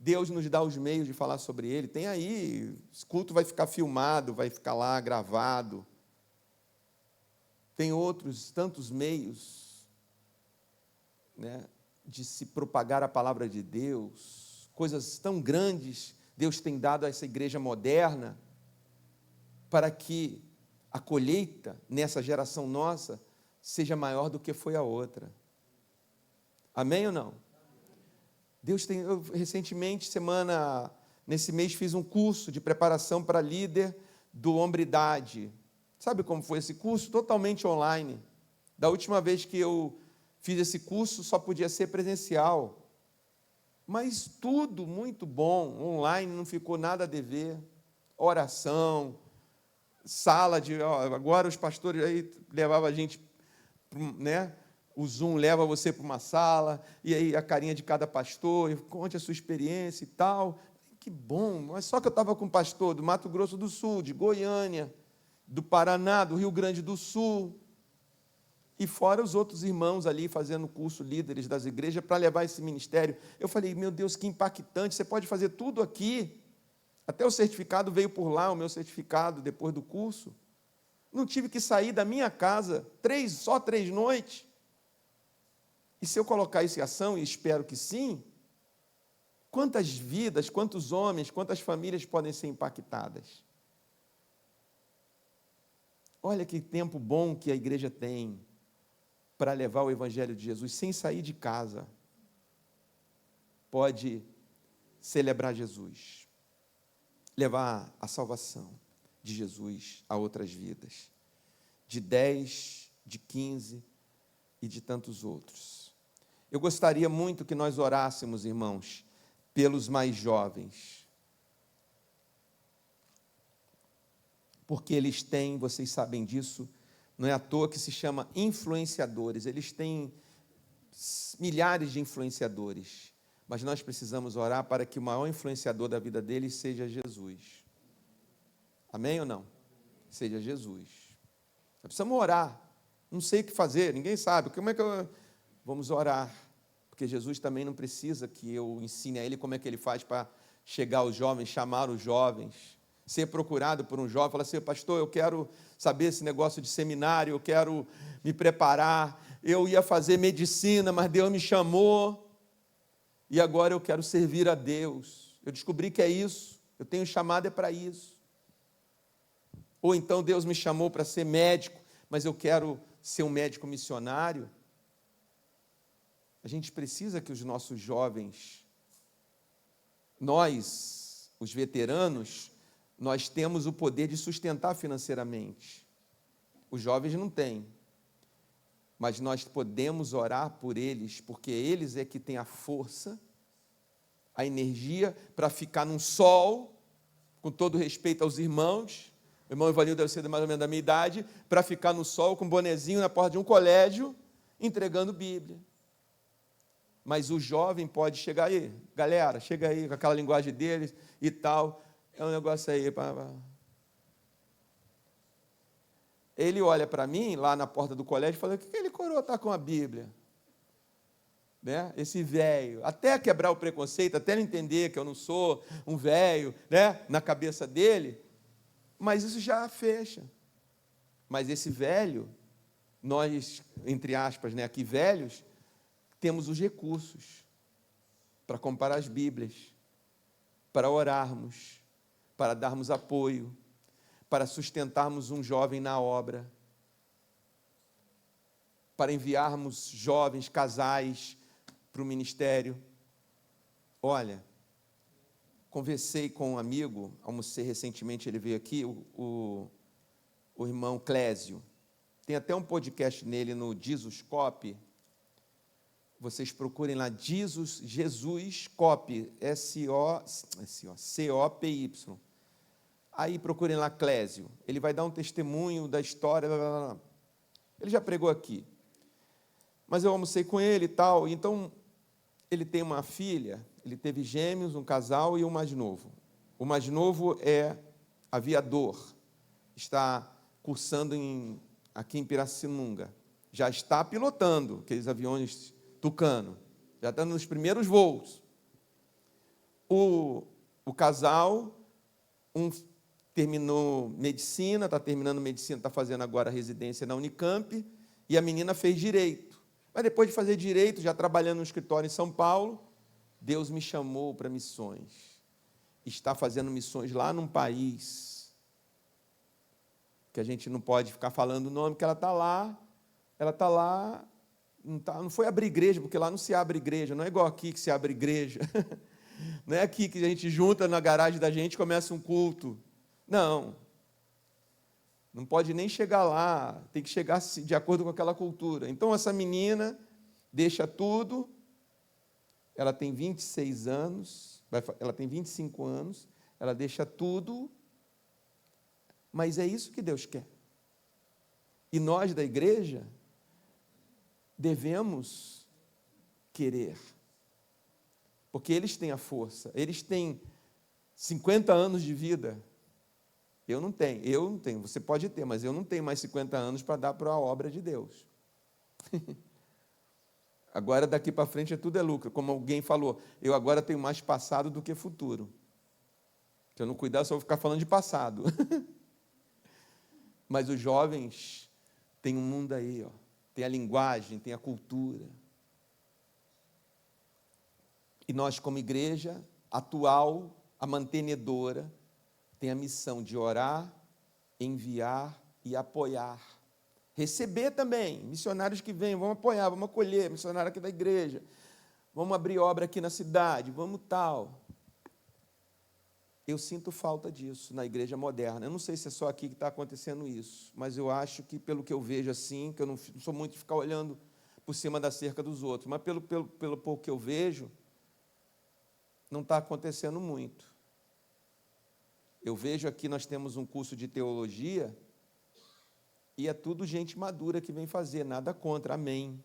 Deus nos dá os meios de falar sobre ele. Tem aí, esse culto vai ficar filmado, vai ficar lá gravado. Tem outros tantos meios, né, de se propagar a palavra de Deus. Coisas tão grandes Deus tem dado a essa igreja moderna, para que a colheita nessa geração nossa seja maior do que foi a outra. Amém ou não? Deus tem, eu recentemente, nesse mês, fiz um curso de preparação para líder do Hombridade. Sabe como foi esse curso? Totalmente online. Da última vez que eu fiz esse curso, só podia ser presencial. Mas tudo muito bom, online, não ficou nada a dever. Oração, sala de... agora os pastores aí levavam a gente, né? O Zoom leva você para uma sala, e aí a carinha de cada pastor, conte a sua experiência e tal. Que bom, mas só que eu estava com um pastor do Mato Grosso do Sul, de Goiânia, do Paraná, do Rio Grande do Sul, e fora os outros irmãos ali fazendo curso, líderes das igrejas, para levar esse ministério. Eu falei, meu Deus, que impactante, você pode fazer tudo aqui. Até o certificado veio por lá, o meu certificado, depois do curso. Não tive que sair da minha casa, só 3 noites. E se eu colocar isso em ação, e espero que sim, quantas vidas, quantos homens, quantas famílias podem ser impactadas? Olha que tempo bom que a igreja tem para levar o Evangelho de Jesus sem sair de casa. Pode celebrar Jesus, levar a salvação de Jesus a outras vidas, de 10, de 15 e de tantos outros. Eu gostaria muito que nós orássemos, irmãos, pelos mais jovens, porque eles têm, vocês sabem disso, não é à toa que se chama influenciadores, eles têm milhares de influenciadores, mas nós precisamos orar para que o maior influenciador da vida deles seja Jesus. Amém ou não? Seja Jesus. Nós precisamos orar, não sei o que fazer, ninguém sabe, como é que vamos orar, porque Jesus também não precisa que eu ensine a ele como é que ele faz para chegar aos jovens, chamar os jovens, ser procurado por um jovem, falar assim, pastor, eu quero saber esse negócio de seminário, eu quero me preparar, eu ia fazer medicina, mas Deus me chamou, e agora eu quero servir a Deus, eu descobri que é isso, eu tenho chamado para isso. Ou então Deus me chamou para ser médico, mas eu quero ser um médico missionário. A gente precisa que os nossos jovens, nós, os veteranos, nós temos o poder de sustentar financeiramente. Os jovens não têm. Mas nós podemos orar por eles, porque eles é que têm a força, a energia para ficar num sol, com todo respeito aos irmãos, o irmão Ivanildo deve ser mais ou menos da minha idade, para ficar no sol com um bonezinho na porta de um colégio, entregando Bíblia. Mas o jovem pode chegar aí, galera, chega aí com aquela linguagem deles e tal, é um negócio aí. Ele olha para mim, lá na porta do colégio, e fala, o que aquele coroa está com a Bíblia? Né? Esse velho, até quebrar o preconceito, até ele entender que eu não sou um velho, né? Na cabeça dele, mas isso já fecha. Mas esse velho, nós, entre aspas, né, aqui velhos, temos os recursos para comprar as Bíblias, para orarmos, para darmos apoio, para sustentarmos um jovem na obra, para enviarmos jovens, casais para o ministério. Olha, conversei com um amigo, almocei recentemente, ele veio aqui, o irmão Clésio. Tem até um podcast nele no Jesuscope. Vocês procurem lá, Jesuscope, S-O-C-O-P-Y. Aí procurem lá Clésio, ele vai dar um testemunho da história, blá, blá, blá. Ele já pregou aqui, mas eu almocei com ele e tal, então ele tem uma filha, ele teve gêmeos, um casal e um mais novo. O mais novo é aviador, está cursando aqui em Pirassununga, já está pilotando aqueles aviões Tucano, já está nos primeiros voos. O casal, terminou medicina, está terminando medicina, está fazendo agora residência na Unicamp, e a menina fez direito. Mas depois de fazer direito, já trabalhando no escritório em São Paulo, Deus me chamou para missões. Está fazendo missões lá num país que a gente não pode ficar falando o nome, que ela está lá, não foi abrir igreja, porque lá não se abre igreja, não é igual aqui que se abre igreja. Não é aqui que a gente junta na garagem da gente e começa um culto. Não pode nem chegar lá, tem que chegar de acordo com aquela cultura. Então, essa menina deixa tudo, ela tem 26 anos, ela tem 25 anos, ela deixa tudo, mas é isso que Deus quer. E nós da igreja devemos querer, porque eles têm a força, eles têm 50 anos de vida. Eu não tenho, você pode ter, mas eu não tenho mais 50 anos para dar para a obra de Deus. Agora, daqui para frente, tudo é lucro. Como alguém falou, eu agora tenho mais passado do que futuro. Se eu não cuidar, só vou ficar falando de passado. Mas os jovens têm um mundo aí, tem a linguagem, tem a cultura. E nós, como igreja atual, a mantenedora, tem a missão de orar, enviar e apoiar. Receber também, missionários que vêm, vamos apoiar, vamos acolher, missionário aqui da igreja, vamos abrir obra aqui na cidade, vamos tal. Eu sinto falta disso na igreja moderna. Eu não sei se é só aqui que está acontecendo isso, mas eu acho que, pelo que eu vejo assim, que eu não sou muito de ficar olhando por cima da cerca dos outros, mas pelo pouco que eu vejo, não está acontecendo muito. Eu vejo aqui, nós temos um curso de teologia, e é tudo gente madura que vem fazer, nada contra, amém.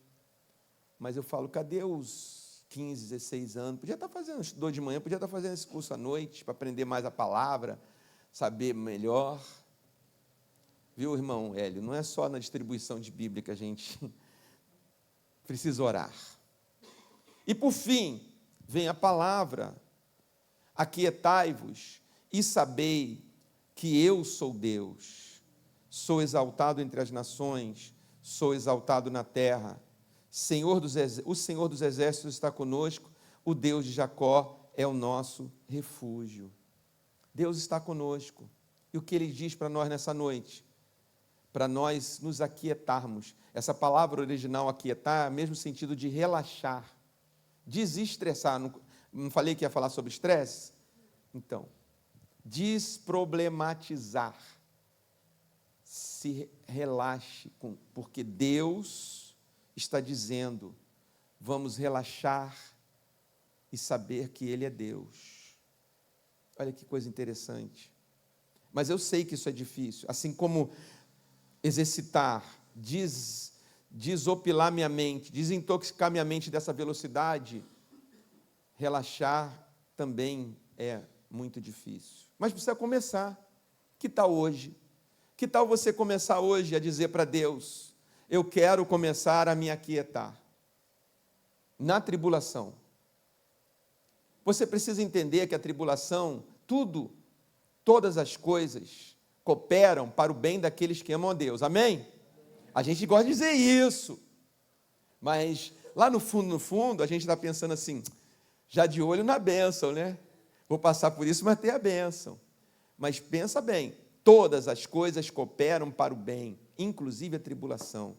Mas eu falo, cadê os 15, 16 anos? Podia estar fazendo, estudou de manhã, podia estar fazendo esse curso à noite, para aprender mais a palavra, saber melhor. Viu, irmão Hélio? Não é só na distribuição de Bíblia que a gente precisa orar. E por fim, vem a palavra, aquietai-vos e sabei que eu sou Deus, sou exaltado entre as nações, sou exaltado na terra. O Senhor dos exércitos está conosco, o Deus de Jacó é o nosso refúgio. Deus está conosco. E o que Ele diz para nós nessa noite? Para nós nos aquietarmos. Essa palavra original, aquietar, é o mesmo sentido de relaxar, desestressar. Não falei que ia falar sobre estresse? Então, desproblematizar. Se relaxe, porque Deus está dizendo, vamos relaxar e saber que Ele é Deus. Olha que coisa interessante. Mas eu sei que isso é difícil, assim como exercitar, desopilar minha mente, desintoxicar minha mente dessa velocidade, relaxar também é muito difícil. Mas precisa começar. Que tal hoje? Que tal você começar hoje a dizer para Deus, eu quero começar a me aquietar na tribulação. Você precisa entender que a tribulação, todas as coisas cooperam para o bem daqueles que amam a Deus. Amém? A gente gosta de dizer isso, mas lá no fundo, a gente está pensando assim, já de olho na bênção, né? Vou passar por isso, mas ter a bênção. Mas pensa bem, todas as coisas cooperam para o bem, inclusive a tribulação.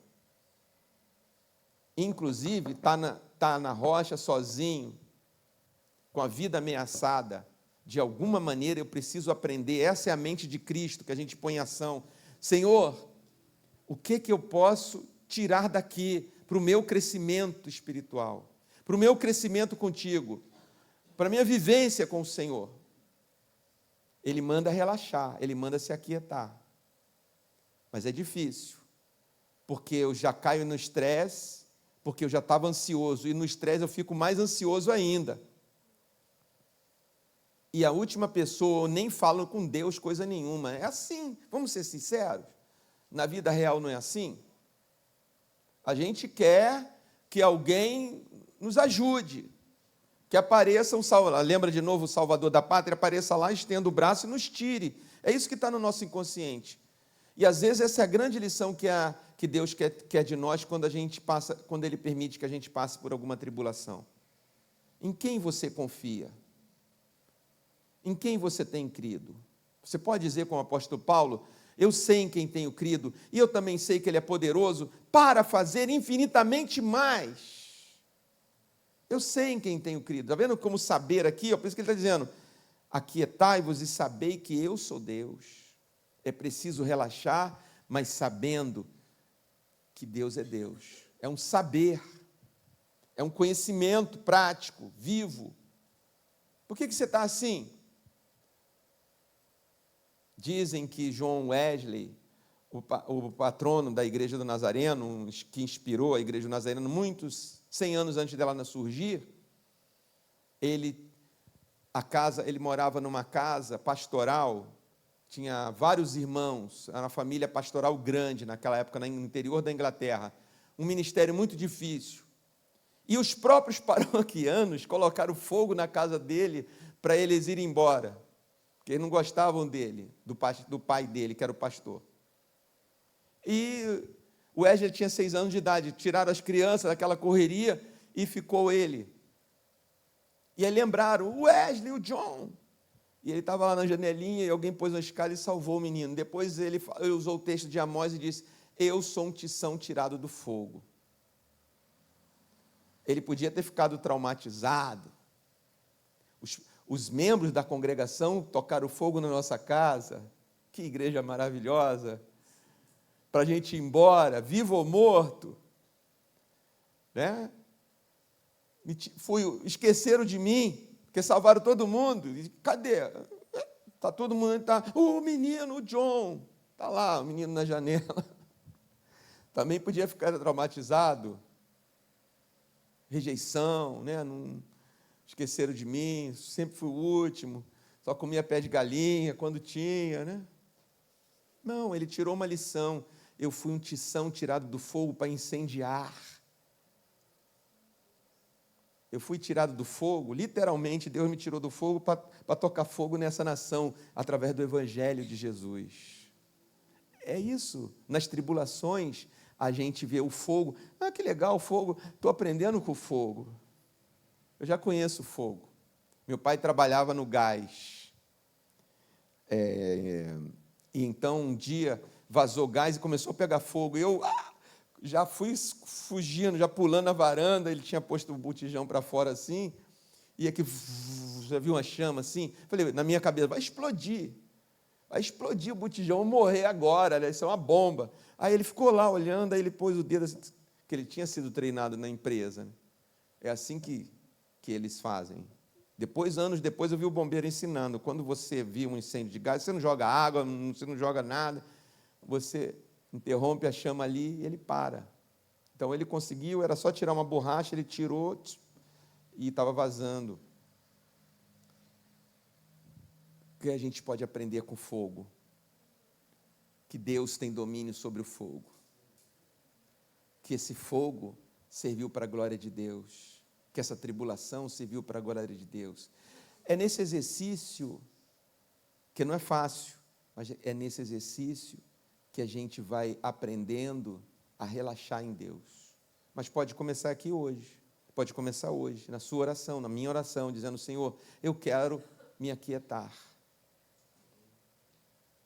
Inclusive, tá na rocha sozinho, com a vida ameaçada, de alguma maneira eu preciso aprender, essa é a mente de Cristo que a gente põe em ação. Senhor, o que eu posso tirar daqui para o meu crescimento espiritual, para o meu crescimento contigo, para a minha vivência com o Senhor? Ele manda relaxar, ele manda se aquietar. Mas é difícil, porque eu já caio no estresse, porque eu já estava ansioso, e no estresse eu fico mais ansioso ainda. E a última pessoa, eu nem falo com Deus coisa nenhuma. É assim, vamos ser sinceros. Na vida real não é assim? A gente quer que alguém nos ajude, que apareça um salvador. Lembra de novo o Salvador da Pátria? Apareça lá, estenda o braço e nos tire. É isso que está no nosso inconsciente. E às vezes essa é a grande lição que Deus quer de nós quando Ele permite que a gente passe por alguma tribulação. Em quem você confia? Em quem você tem crido? Você pode dizer como o apóstolo Paulo: eu sei em quem tenho crido, e eu também sei que Ele é poderoso para fazer infinitamente mais. Eu sei em quem tenho crido. Está vendo como saber aqui? Por isso que ele está dizendo: aquietai-vos e sabei que eu sou Deus. É preciso relaxar, mas sabendo que Deus é Deus. É um saber, é um conhecimento prático, vivo. Por que você está assim? Dizem que John Wesley, o patrono da Igreja do Nazareno, que inspirou a Igreja do Nazareno muitos 100 anos antes dela surgir, ele morava numa casa pastoral, tinha vários irmãos, era uma família pastoral grande naquela época, no interior da Inglaterra, um ministério muito difícil. E os próprios paroquianos colocaram fogo na casa dele para eles irem embora, porque eles não gostavam dele, do pai dele, que era o pastor. E o Wesley tinha 6 anos de idade, tiraram as crianças daquela correria e ficou ele. E aí lembraram, o Wesley, o John. E ele estava lá na janelinha e alguém pôs uma escada e salvou o menino. Depois ele usou o texto de Amós e disse: eu sou um tição tirado do fogo. Ele podia ter ficado traumatizado. Os membros da congregação tocaram fogo na nossa casa. Que igreja maravilhosa. Para a gente ir embora, vivo ou morto. Né? Esqueceram de mim, porque salvaram todo mundo. E cadê? Está todo mundo, o menino, o John. Está lá, o menino na janela. Também podia ficar traumatizado. Rejeição, né? Não esqueceram de mim, sempre fui o último, só comia pé de galinha quando tinha, né? Não, ele tirou uma lição. Eu fui um tição tirado do fogo para incendiar. Eu fui tirado do fogo, literalmente Deus me tirou do fogo para tocar fogo nessa nação, através do Evangelho de Jesus. É isso, nas tribulações a gente vê o fogo. Ah, que legal o fogo, estou aprendendo com o fogo. Eu já conheço o fogo. Meu pai trabalhava no gás. E então um dia vazou gás e começou a pegar fogo. E eu já fui fugindo, já pulando a varanda. Ele tinha posto o botijão para fora assim. E aqui já viu uma chama assim. Falei, na minha cabeça, vai explodir. Vai explodir o botijão, eu vou morrer agora, né? Isso é uma bomba. Aí ele ficou lá olhando, aí ele pôs o dedo, assim, que ele tinha sido treinado na empresa. Né? É assim que eles fazem. Anos depois, eu vi o bombeiro ensinando. Quando você vê um incêndio de gás, você não joga água, você não joga nada, você interrompe a chama ali e ele para. Então ele conseguiu, era só tirar uma borracha, ele tirou e estava vazando. O que a gente pode aprender com fogo? Que Deus tem domínio sobre o fogo. Que esse fogo serviu para a glória de Deus. Que essa tribulação serviu para a glória de Deus. É nesse exercício, que não é fácil, mas é nesse exercício que a gente vai aprendendo a relaxar em Deus. Mas pode começar aqui hoje. Pode começar hoje, na sua oração, na minha oração, dizendo: Senhor, eu quero me aquietar.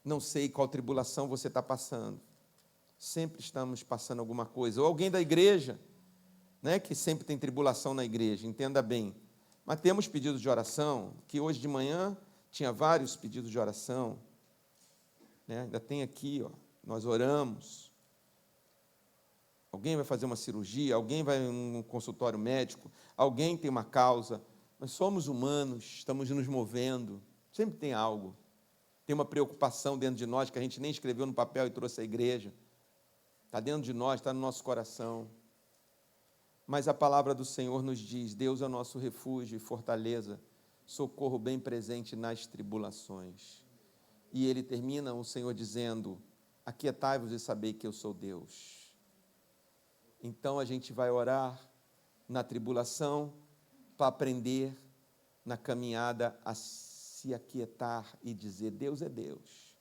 Não sei qual tribulação você está passando. Sempre estamos passando alguma coisa. Ou alguém da igreja, né, que sempre tem tribulação na igreja, entenda bem. Mas temos pedidos de oração, que hoje de manhã tinha vários pedidos de oração. Né, ainda tem aqui, nós oramos. Alguém vai fazer uma cirurgia, alguém vai num consultório médico, alguém tem uma causa. Nós somos humanos, estamos nos movendo, sempre tem algo. Tem uma preocupação dentro de nós que a gente nem escreveu no papel e trouxe à igreja. Está dentro de nós, está no nosso coração. Mas a palavra do Senhor nos diz: Deus é o nosso refúgio e fortaleza, socorro bem presente nas tribulações. E ele termina o Senhor dizendo: aquietai-vos e sabei que eu sou Deus. Então a gente vai orar na tribulação para aprender na caminhada a se aquietar e dizer: Deus é Deus.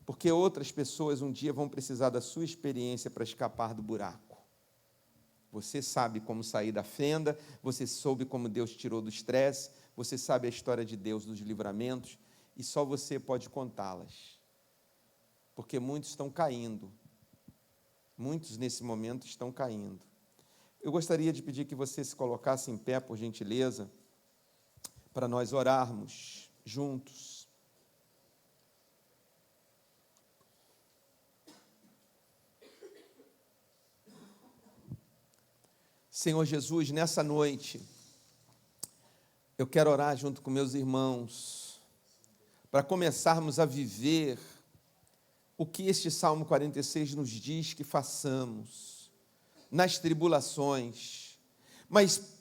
Porque outras pessoas um dia vão precisar da sua experiência para escapar do buraco. Você sabe como sair da fenda, você soube como Deus tirou do estresse, você sabe a história de Deus dos livramentos, e só você pode contá-las. Porque muitos estão caindo. Muitos nesse momento estão caindo. Eu gostaria de pedir que você se colocasse em pé, por gentileza, para nós orarmos juntos. Senhor Jesus, nessa noite, eu quero orar junto com meus irmãos, para começarmos a viver o que este Salmo 46 nos diz que façamos, nas tribulações. Mas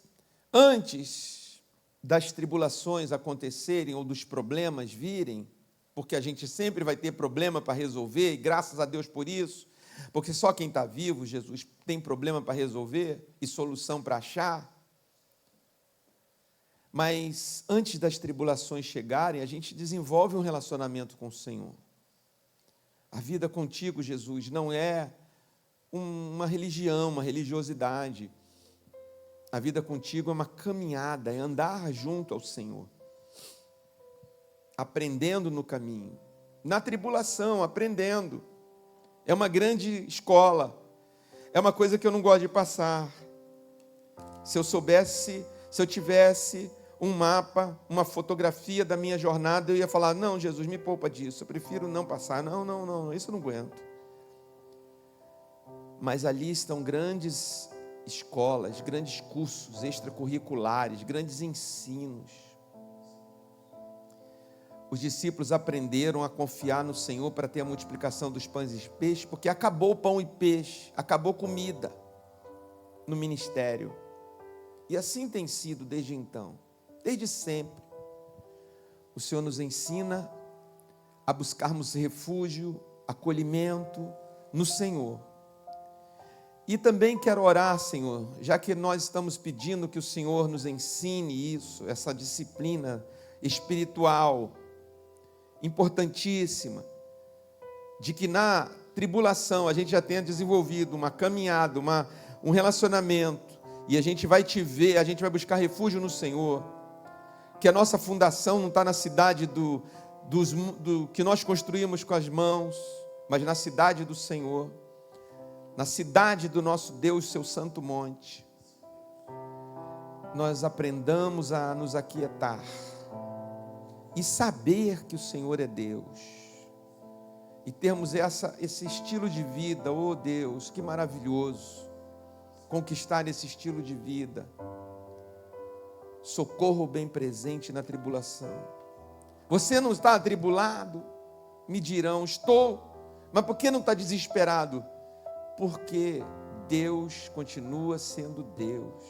antes das tribulações acontecerem, ou dos problemas virem, porque a gente sempre vai ter problema para resolver, e graças a Deus por isso, porque só quem está vivo, Jesus, tem problema para resolver e solução para achar. Mas antes das tribulações chegarem, a gente desenvolve um relacionamento com o Senhor. A vida contigo, Jesus, não é uma religião, uma religiosidade. A vida contigo é uma caminhada, é andar junto ao Senhor, aprendendo no caminho, na tribulação, aprendendo. É uma grande escola, é uma coisa que eu não gosto de passar. Se eu tivesse um mapa, uma fotografia da minha jornada, eu ia falar: não, Jesus, me poupa disso, eu prefiro não passar, não, isso eu não aguento. Mas ali estão grandes escolas, grandes cursos extracurriculares, grandes ensinos. Os discípulos aprenderam a confiar no Senhor para ter a multiplicação dos pães e peixes, porque acabou o pão e peixe, acabou comida no ministério. E assim tem sido desde então, desde sempre. O Senhor nos ensina a buscarmos refúgio, acolhimento no Senhor. E também quero orar, Senhor, já que nós estamos pedindo que o Senhor nos ensine isso, essa disciplina espiritual, importantíssima, de que na tribulação a gente já tenha desenvolvido uma caminhada, um relacionamento, e a gente vai te ver, a gente vai buscar refúgio no Senhor, que a nossa fundação não está na cidade do que nós construímos com as mãos, mas na cidade do Senhor, na cidade do nosso Deus, seu santo monte. Nós aprendamos a nos aquietar e saber que o Senhor é Deus, e termos esse estilo de vida. Oh Deus, que maravilhoso conquistar esse estilo de vida. Socorro bem presente na tribulação. Você não está atribulado? Me dirão: estou. Mas por que não está desesperado? Porque Deus continua sendo Deus,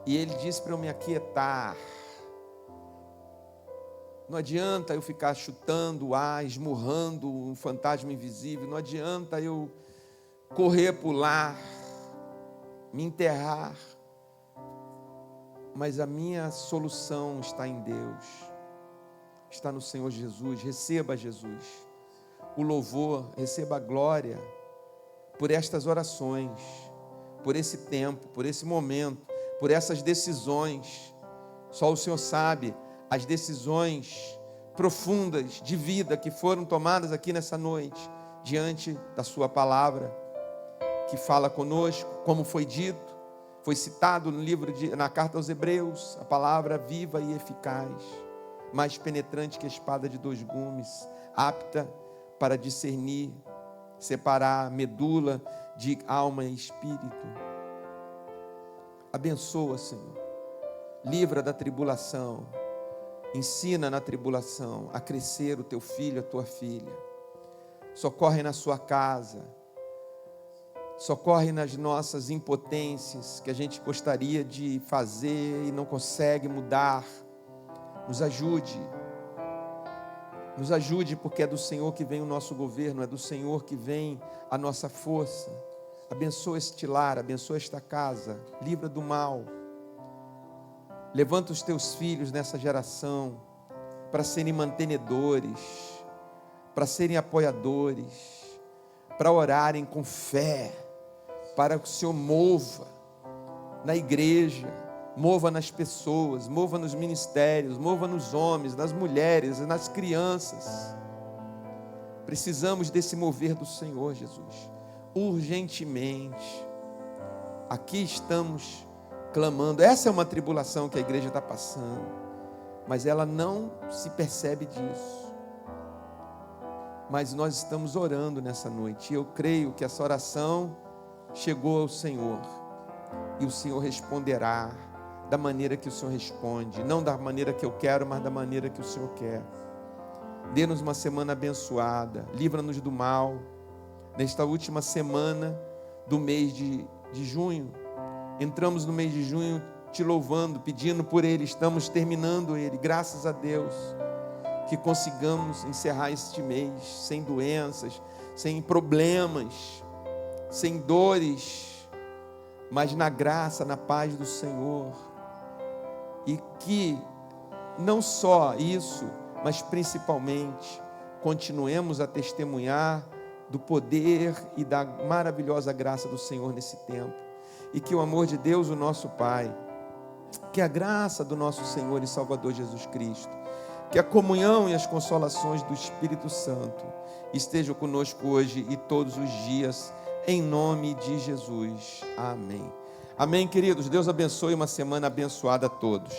e Ele diz para eu me aquietar. Não adianta eu ficar chutando o ar, esmurrando um fantasma invisível. Não adianta eu correr, pular, me enterrar. Mas a minha solução está em Deus, está no Senhor Jesus. Receba, Jesus, o louvor, receba a glória por estas orações, por esse tempo, por esse momento, por essas decisões. Só o Senhor sabe as decisões profundas de vida que foram tomadas aqui nessa noite, diante da sua palavra, que fala conosco, como foi dito, foi citado no na carta aos Hebreus, a palavra viva e eficaz, mais penetrante que a espada de 2 gumes, apta para discernir, separar medula de alma e espírito. Abençoa, Senhor, livra da tribulação, Ensina na tribulação a crescer o teu filho, a tua filha. Socorre na sua casa. Socorre nas nossas impotências que a gente gostaria de fazer e não consegue mudar. Nos ajude. Nos ajude, porque é do Senhor que vem o nosso governo, é do Senhor que vem a nossa força. Abençoa este lar, abençoa esta casa, livra do mal. Levanta os teus filhos nessa geração para serem mantenedores, para serem apoiadores, para orarem com fé, para que o Senhor mova na igreja, mova nas pessoas, mova nos ministérios, mova nos homens, nas mulheres, nas crianças. Precisamos desse mover do Senhor, Jesus, urgentemente. Aqui estamos clamando. Essa é uma tribulação que a igreja está passando, mas ela não se percebe disso. Mas nós estamos orando nessa noite, e eu creio que essa oração chegou ao Senhor, e o Senhor responderá da maneira que o Senhor responde, não da maneira que eu quero, mas da maneira que o Senhor quer. Dê-nos uma semana abençoada, livra-nos do mal, nesta última semana do mês de junho. Entramos no mês de junho te louvando, pedindo por ele, estamos terminando ele, graças a Deus, que consigamos encerrar este mês sem doenças, sem problemas, sem dores, mas na graça, na paz do Senhor. E que não só isso, mas principalmente continuemos a testemunhar do poder e da maravilhosa graça do Senhor nesse tempo. E que o amor de Deus, o nosso Pai, que a graça do nosso Senhor e Salvador Jesus Cristo, que a comunhão e as consolações do Espírito Santo estejam conosco hoje e todos os dias, em nome de Jesus. Amém. Amém, queridos. Deus abençoe, uma semana abençoada a todos.